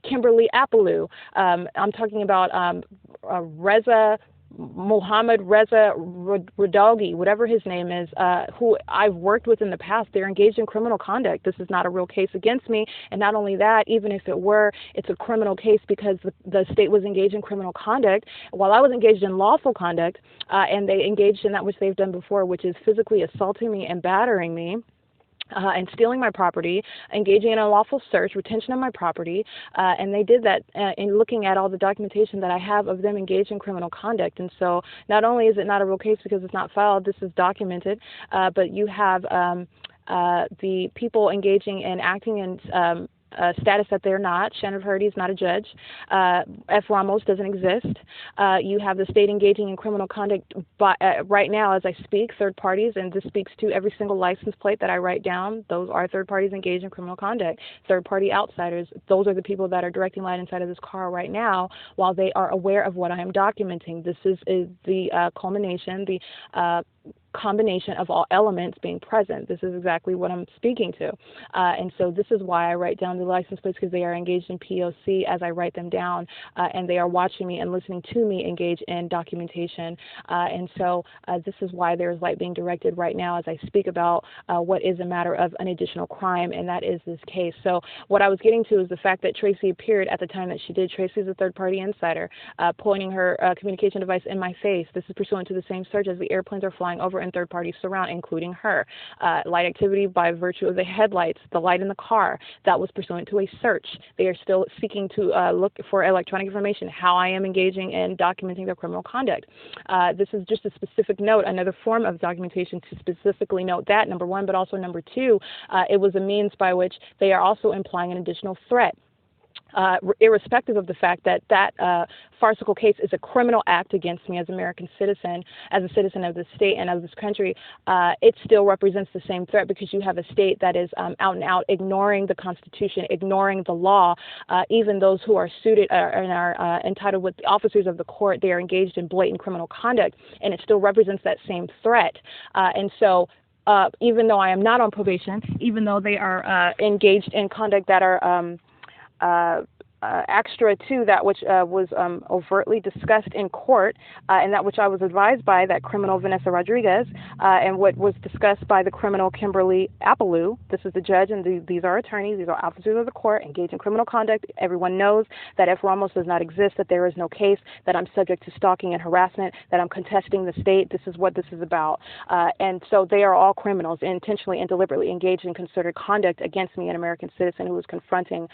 Kimberly Apaloo. I'm talking about Mohammed Reza Radalgi, whatever his name is, who I've worked with in the past. They're engaged in criminal conduct. This is not a real case against me. And not only that, even if it were, it's a criminal case because the state was engaged in criminal conduct while I was engaged in lawful conduct, and they engaged in that which they've done before, which is physically assaulting me and battering me. And stealing my property, engaging in a lawful search, retention of my property, and they did that in looking at all the documentation that I have of them engaged in criminal conduct. And so not only is it not a real case because it's not filed, this is documented, but you have the people engaging and acting in status that they're not. Shannon Faherty is not a judge. F. Ramos doesn't exist. You have the state engaging in criminal conduct right now as I speak, third parties, and this speaks to every single license plate that I write down. Those are third parties engaged in criminal conduct. Third party outsiders, those are the people that are directing light inside of this car right now while they are aware of what I am documenting. This is the culmination, the combination of all elements being present. This is exactly what I'm speaking to. And so this is why I write down the license plates, because they are engaged in P.O.C. as I write them down, and they are watching me and listening to me engage in documentation. And so this is why there is light being directed right now as I speak about what is a matter of an additional crime, and that is this case. So what I was getting to is the fact that TRACEE appeared at the time that she did. TRACEE is a third-party insider, pointing her communication device in my face. This is pursuant to the same search as the airplanes are flying over and third parties surround, including her. Light activity by virtue of the headlights, the light in the car, that was pursuant to a search. They are still seeking to look for electronic information, how I am engaging and documenting their criminal conduct. This is just a specific note, another form of documentation to specifically note that, number one, but also number two, it was a means by which they are also implying an additional threat. Irrespective of the fact that farcical case is a criminal act against me as an American citizen, as a citizen of this state and of this country, it still represents the same threat because you have a state that is out and out ignoring the Constitution, ignoring the law. Even those who are suited and are entitled with the officers of the court, they are engaged in blatant criminal conduct, and it still represents that same threat. And so even though I am not on probation, even though they are engaged in conduct that are extra to that which was overtly discussed in court, and that which I was advised by that criminal Vanessa Rodriguez, and what was discussed by the criminal Kimberly Apaloo. This is the judge, and these are attorneys, these are officers of the court engaged in criminal conduct. Everyone knows that F. Ramos does not exist, that there is no case, that I'm subject to stalking and harassment, that I'm contesting the state. This is what this is about. And so they are all criminals, intentionally and deliberately engaged in concerted conduct against me, an American citizen who was confronting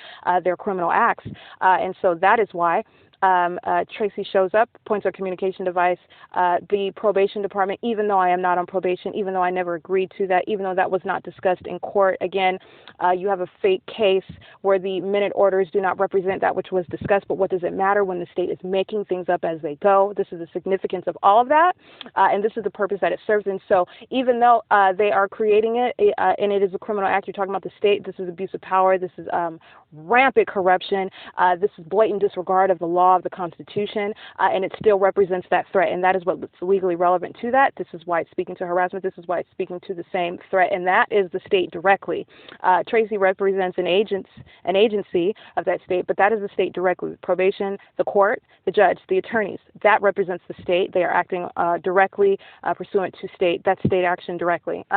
their criminal acts. And so that is why TRACEE shows up, points her communication device, the probation department, even though I am not on probation, even though I never agreed to that, even though that was not discussed in court. Again, you have a fake case where the minute orders do not represent that which was discussed, but what does it matter when the state is making things up as they go? This is the significance of all of that, and this is the purpose that it serves. And so even though they are creating it, and it is a criminal act, you're talking about the state, this is abuse of power, this is rampant corruption, this is blatant disregard of the law, of the Constitution, and it still represents that threat, and that is what's legally relevant to that. This is why it's speaking to harassment. This is why it's speaking to the same threat, and that is the state directly. TRACEE represents an agency of that state, but that is the state directly. Probation, the court, the judge, the attorneys, that represents the state. They are acting directly pursuant to that state action directly.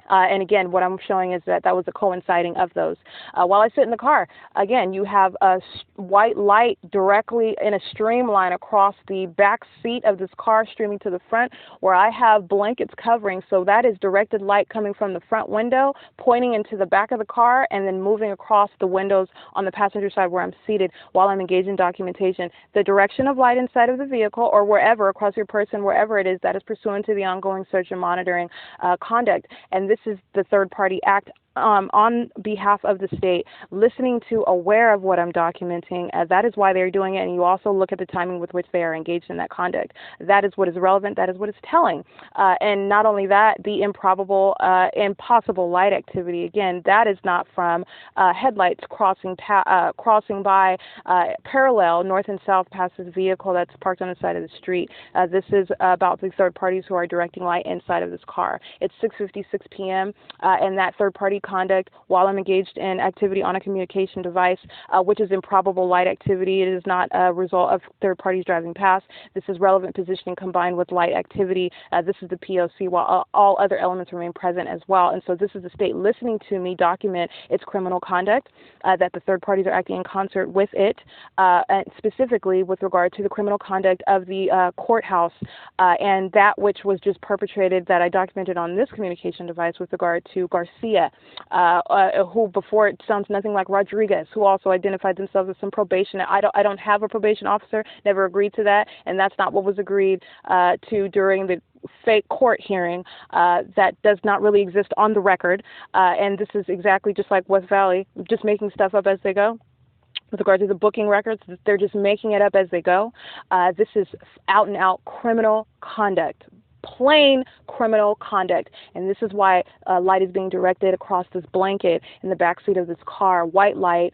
And again, what I'm showing is that was a coinciding of those. While I sit in the car, again, you have a white light directly in a streamline across the back seat of this car streaming to the front, where I have blankets covering. So that is directed light coming from the front window, pointing into the back of the car, and then moving across the windows on the passenger side where I'm seated while I'm engaged in documentation. The direction of light inside of the vehicle or wherever, across your person, wherever it is, that is pursuant to the ongoing search and monitoring conduct. And this is the third-party act on behalf of the state, listening to, aware of what I'm documenting. That is why they're doing it, and you also look at the timing with which they are engaged in that conduct. That is what is relevant. That is what is telling. And not only that, the improbable, impossible light activity, again, that is not from headlights crossing by parallel north and south past this vehicle that's parked on the side of the street. This is about the third parties who are directing light inside of this car. It's 6:56 p.m., and that third party conduct while I'm engaged in activity on a communication device, which is improbable light activity. It is not a result of third parties driving past. This is relevant positioning combined with light activity. This is the P.O.C. while all other elements remain present as well. And so this is the state listening to me document its criminal conduct, that the third parties are acting in concert with it, and specifically with regard to the criminal conduct of the courthouse and that which was just perpetrated that I documented on this communication device with regard to Garcia, who before it sounds nothing like Rodriguez, who also identified themselves as some probation. I don't have a probation officer, never agreed to that, and that's not what was agreed to during the fake court hearing that does not really exist on the record. And this is exactly just like West Valley, just making stuff up as they go. With regard to the booking records, they're just making it up as they go. This is out and out criminal conduct. Plain criminal conduct, and this is why light is being directed across this blanket in the back seat of this car, white light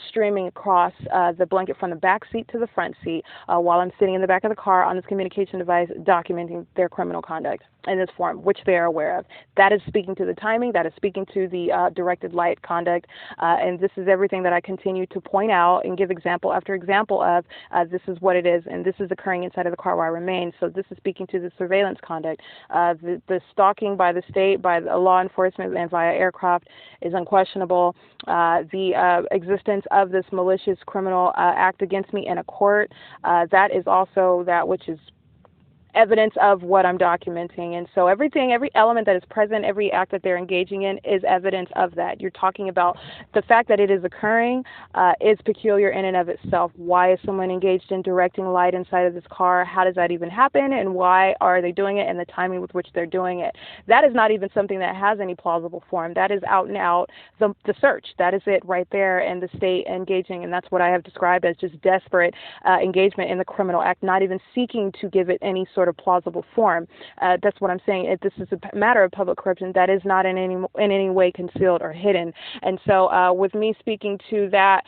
streaming across the blanket from the back seat to the front seat while I'm sitting in the back of the car on this communication device documenting their criminal conduct in this form, which they are aware of. That is speaking to the timing, that is speaking to the directed light conduct, and this is everything that I continue to point out and give example after example of. This is what it is, and this is occurring inside of the car where I remain. So this is speaking to the surveillance conduct. The stalking by the state, by the law enforcement and via aircraft is unquestionable. The existence of this malicious criminal act against me in a court, that is also that which is evidence of what I'm documenting. And so every element that is present, every act that they're engaging in is evidence of that. You're talking about the fact that it is occurring is peculiar in and of itself. Why is someone engaged in directing light inside of this car? How does that even happen? And why are they doing it and the timing with which they're doing it? That is not even something that has any plausible form. That is out and out the search. That is it right there, and the state engaging, and that's what I have described as just desperate engagement in the criminal act, not even seeking to give it any sort of plausible form. That's what I'm saying. This is a matter of public corruption that is not in any way concealed or hidden. And so with me speaking to that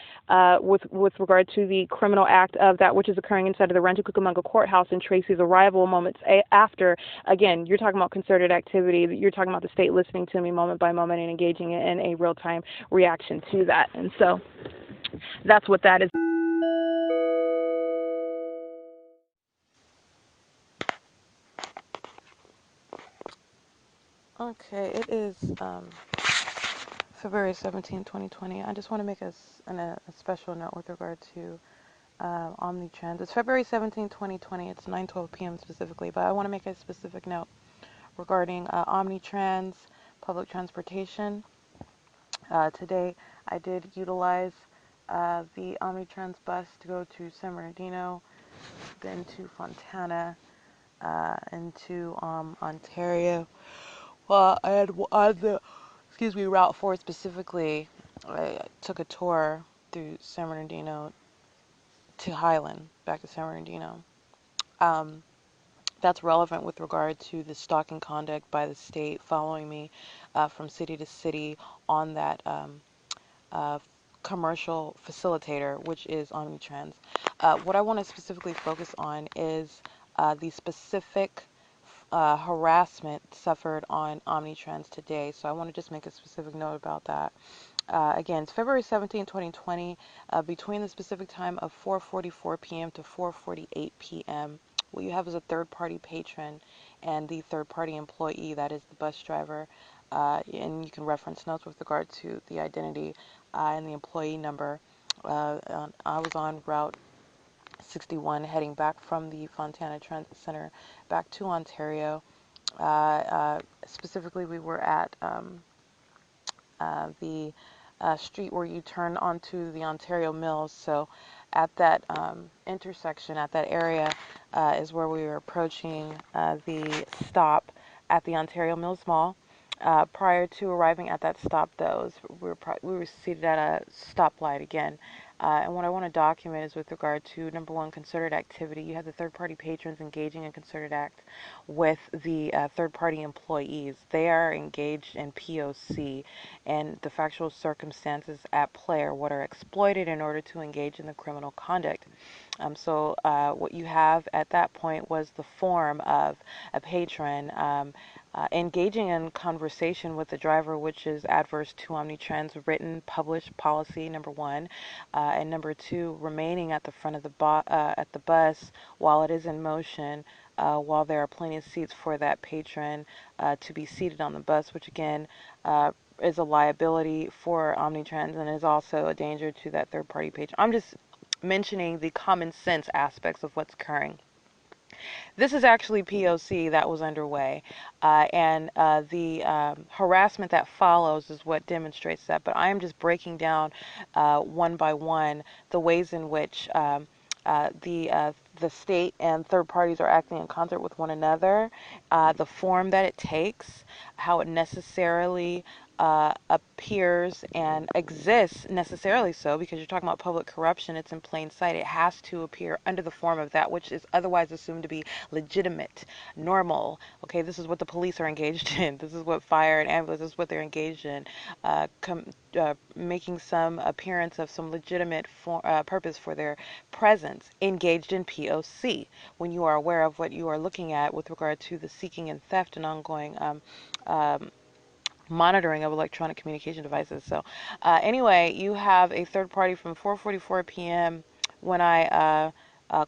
with regard to the criminal act of that which is occurring inside of the Rancho Cucamonga courthouse and Tracee's arrival moments after, again, you're talking about concerted activity. You're talking about the state listening to me moment by moment and engaging in a real-time reaction to that. And so that's what that is. Okay, it is February 17, 2020. I just want to make a special note with regard to Omnitrans. It's February 17, 2020. It's 9:12 p.m. specifically, but I want to make a specific note regarding Omnitrans, public transportation. Today, I did utilize the Omnitrans bus to go to San Bernardino, then to Fontana, and to Ontario. Well, I had on the, Route 4 specifically, I took a tour through San Bernardino to Highland, back to San Bernardino. That's relevant with regard to the stalking conduct by the state following me from city to city on that commercial facilitator, which is Omnitrans. What I want to specifically focus on is the specific harassment suffered on Omnitrans today. So I want to just make a specific note about that. Again, it's February 17, 2020, between the specific time of 4:44 p.m. to 4:48 p.m. What you have is a third-party patron and the third-party employee, that is the bus driver, and you can reference notes with regard to the identity and the employee number. I was on Route 61 heading back from the Fontana Transit Center back to Ontario. Specifically, we were at the street where you turn onto the Ontario Mills. So at that intersection, at that area, is where we were approaching the stop at the Ontario Mills Mall. Prior to arriving at that stop, though, we were seated at a stoplight again. And what I want to document is with regard to, number one, concerted activity. You have the third-party patrons engaging in concerted act with the third-party employees. They are engaged in P.O.C. and the factual circumstances at play are what are exploited in order to engage in the criminal conduct. So what you have at that point was the form of a patron engaging in conversation with the driver, which is adverse to Omnitrend's written, published policy, number one, and number two, remaining at the front of the bus while it is in motion, while there are plenty of seats for that patron to be seated on the bus, which again is a liability for Omnitrend and is also a danger to that third-party patron. I'm just mentioning the common sense aspects of what's occurring. This is actually P.O.C. that was underway, and the harassment that follows is what demonstrates that. But I am just breaking down one by one the ways in which the state and third parties are acting in concert with one another, the form that it takes, how it necessarily appears and exists, necessarily so, because you're talking about public corruption. It's in plain sight. It has to appear under the form of that which is otherwise assumed to be legitimate, normal. Okay, this is what the police are engaged in. This is what fire and ambulance, this is what they're engaged in, making some appearance of some legitimate purpose for their presence, engaged in P.O.C. When you are aware of what you are looking at with regard to the seeking and theft and ongoing monitoring of electronic communication devices. So anyway, you have a third party from 4:44 p.m. when I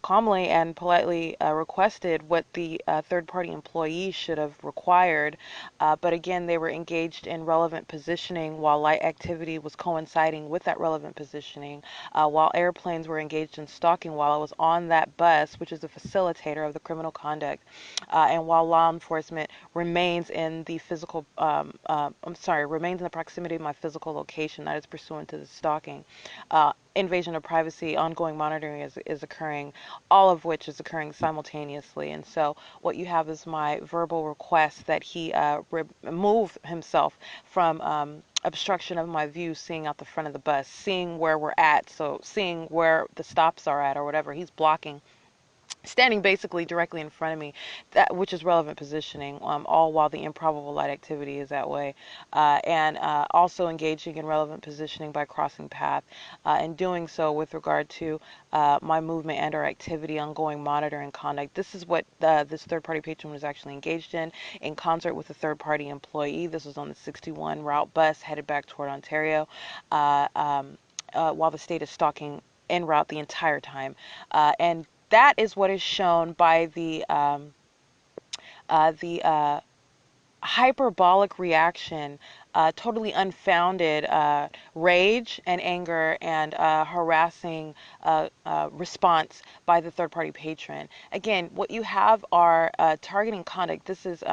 calmly and politely requested what the third-party employees should have required, but again, they were engaged in relevant positioning while light activity was coinciding with that relevant positioning, while airplanes were engaged in stalking while I was on that bus, which is a facilitator of the criminal conduct, and while law enforcement remains in the physical, remains in the proximity of my physical location that is pursuant to the stalking. Invasion of privacy, ongoing monitoring is occurring, all of which is occurring simultaneously. And so what you have is my verbal request that he remove himself from obstruction of my view, seeing out the front of the bus, seeing where we're at, so seeing where the stops are at or whatever. He's blocking, standing basically directly in front of me, that which is relevant positioning, all while the improbable light activity is that way, and also engaging in relevant positioning by crossing path, and doing so with regard to my movement and or activity, ongoing monitoring conduct. This is what this third-party patron was actually engaged in concert with a third-party employee. This was on the 61 route bus headed back toward Ontario, while the state is stalking en route the entire time, and that is what is shown by the hyperbolic reaction, totally unfounded rage and anger and harassing response by the third-party patron. Again, what you have are targeting conduct. This is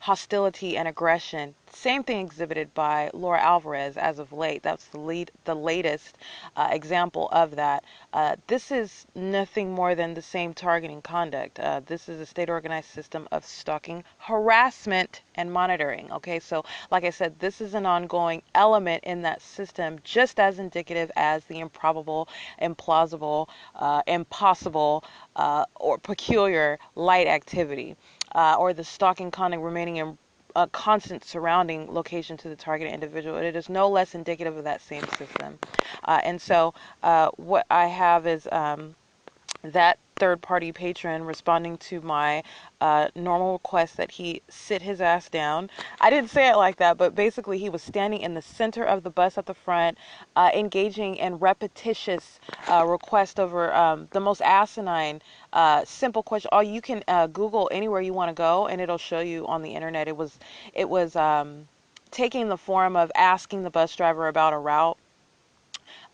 hostility and aggression. Same thing exhibited by Laura Alvarez as of late. That's the latest example of that. This is nothing more than the same targeting conduct. This is a state-organized system of stalking, harassment, and monitoring. Okay, so like I said, this is an ongoing element in that system, just as indicative as the improbable, implausible, impossible, or peculiar light activity, or the stalking conduct remaining in a constant surrounding location to the targeted individual. It is no less indicative of that same system. And so what I have is that third-party patron responding to my normal request that he sit his ass down. I didn't say it like that, but basically he was standing in the center of the bus at the front, engaging in repetitious request over the most asinine, simple question. Oh, you can Google anywhere you want to go, and it'll show you on the internet. It was taking the form of asking the bus driver about a route.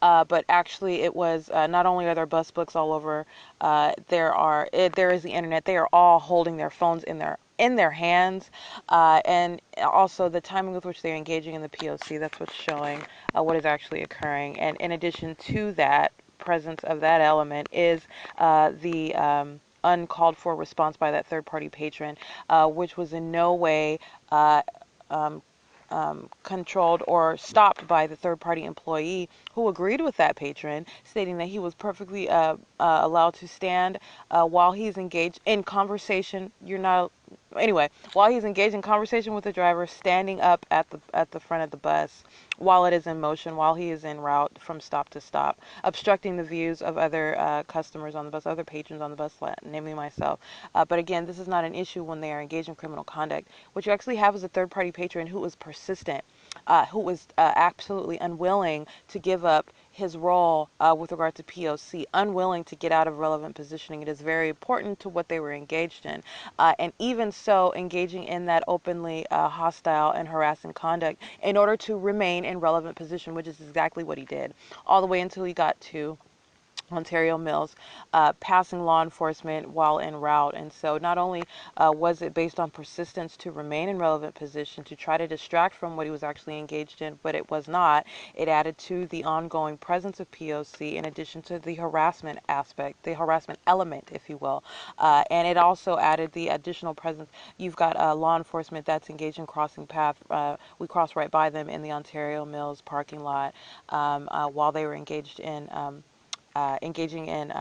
But actually, it was not only are there bus books all over, there is the internet. They are all holding their phones in their hands, and also the timing with which they're engaging in the POC. That's what's showing what is actually occurring. And in addition to that, presence of that element is the uncalled for response by that third party patron, which was in no way um, controlled or stopped by the third-party employee who agreed with that patron, stating that he was perfectly allowed to stand while he's engaged in conversation. While he's engaged in conversation with the driver, standing up at the front of the bus while it is in motion, while he is en route from stop to stop, obstructing the views of other customers on the bus, other patrons on the bus, namely myself. But again, this is not an issue when they are engaged in criminal conduct. What you actually have is a third-party patron who was persistent, who was absolutely unwilling to give up his role with regard to P.O.C., unwilling to get out of relevant positioning. It is very important to what they were engaged in. And even so, engaging in that openly hostile and harassing conduct in order to remain in relevant position, which is exactly what he did, all the way until he got to Ontario Mills, passing law enforcement while en route. And so not only was it based on persistence to remain in relevant position to try to distract from what he was actually engaged in, but it was not. It added to the ongoing presence of POC in addition to the harassment aspect, the harassment element, if you will. And it also added the additional presence. You've got law enforcement that's engaged in crossing path. We crossed right by them in the Ontario Mills parking lot while they were engaging in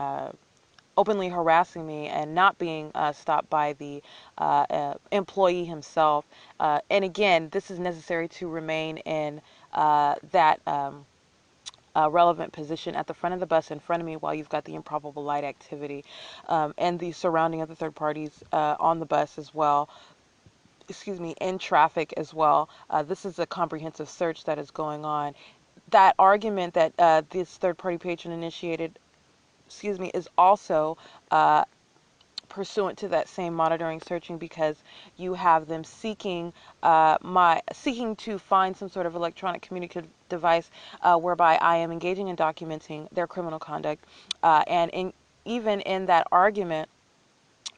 openly harassing me and not being stopped by the employee himself. And again, this is necessary to remain in that relevant position at the front of the bus in front of me while you've got the improbable light activity and the surrounding of the third parties on the bus as well. Excuse me, in traffic as well. This is a comprehensive search that is going on. That argument that this third-party patron initiated, is also pursuant to that same monitoring searching, because you have them seeking to find some sort of electronic communicative device whereby I am engaging in documenting their criminal conduct, even in that argument,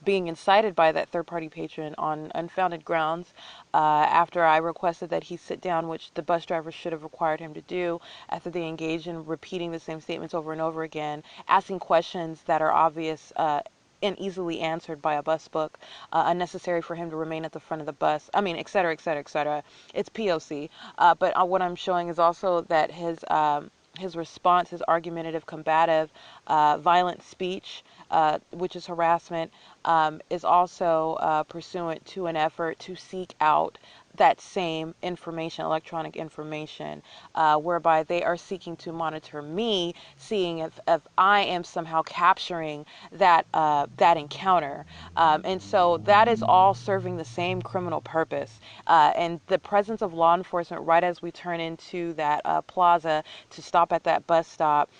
being incited by that third-party patron on unfounded grounds after I requested that he sit down, which the bus driver should have required him to do, after they engage in repeating the same statements over and over again, asking questions that are obvious and easily answered by a bus book, unnecessary for him to remain at the front of the bus, et cetera, et cetera, et cetera. It's POC. But what I'm showing is also that his response, his argumentative, combative, violent speech, which is harassment, is also pursuant to an effort to seek out that same information, electronic information, whereby they are seeking to monitor me, seeing if I am somehow capturing that encounter. And so that is all serving the same criminal purpose. And the presence of law enforcement right as we turn into that plaza to stop at that bus stop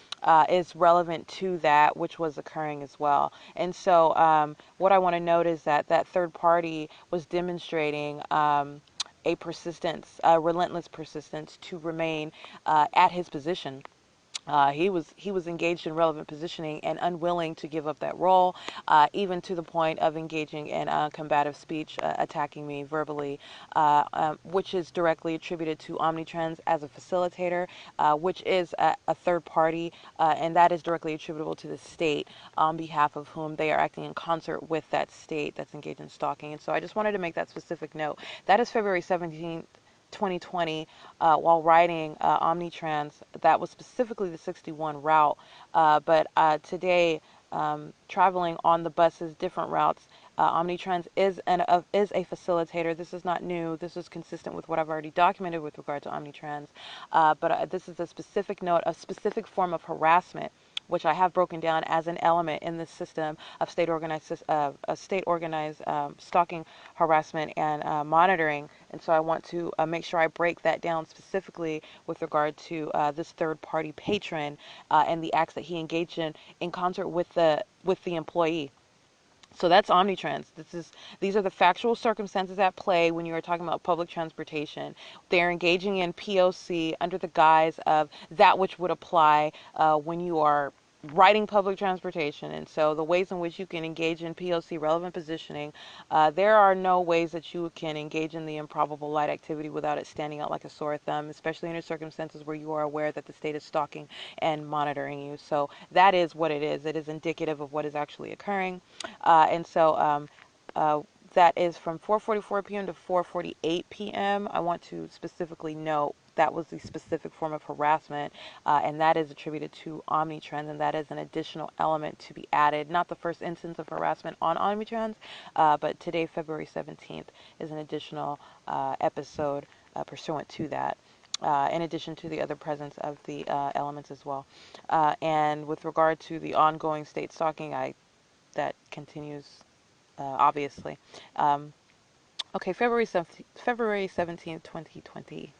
is relevant to that, which was occurring as well. And so what I want to note is that third party was demonstrating a persistence, a relentless persistence to remain at his position. He was engaged in relevant positioning and unwilling to give up that role, even to the point of engaging in combative speech, attacking me verbally, which is directly attributed to Omnitrans as a facilitator, which is a third party, and that is directly attributable to the state on behalf of whom they are acting in concert with that state that's engaged in stalking. And so I just wanted to make that specific note. That is February 17th. 2020, while riding Omnitrans. That was specifically the 61 route, but today, traveling on the buses, different routes, Omnitrans is a facilitator. This is not new. This is consistent with what I've already documented with regard to Omnitrans, but this is a specific note, a specific form of harassment, which I have broken down as an element in the system of state-organized stalking, harassment, and monitoring. And so I want to make sure I break that down specifically with regard to this third-party patron and the acts that he engaged in concert with the employee. So that's omnitrans. These are the factual circumstances at play when you are talking about public transportation. They're engaging in POC under the guise of that which would apply when you are riding public transportation. And so the ways in which you can engage in POC relevant positioning, there are no ways that you can engage in the improbable light activity without it standing out like a sore thumb, especially under circumstances where you are aware that the state is stalking and monitoring you. So that is what it is. It is indicative of what is actually occurring. That is from 4:44 p.m. to 4:48 p.m. I want to specifically note that was the specific form of harassment, and that is attributed to omnitrans, and that is an additional element to be added. Not the first instance of harassment on omnitrans, but today, February 17th, is an additional episode pursuant to that. In addition to the other presence of the elements as well. And with regard to the ongoing state stalking, that continues, obviously. Okay, February 17th, 2020.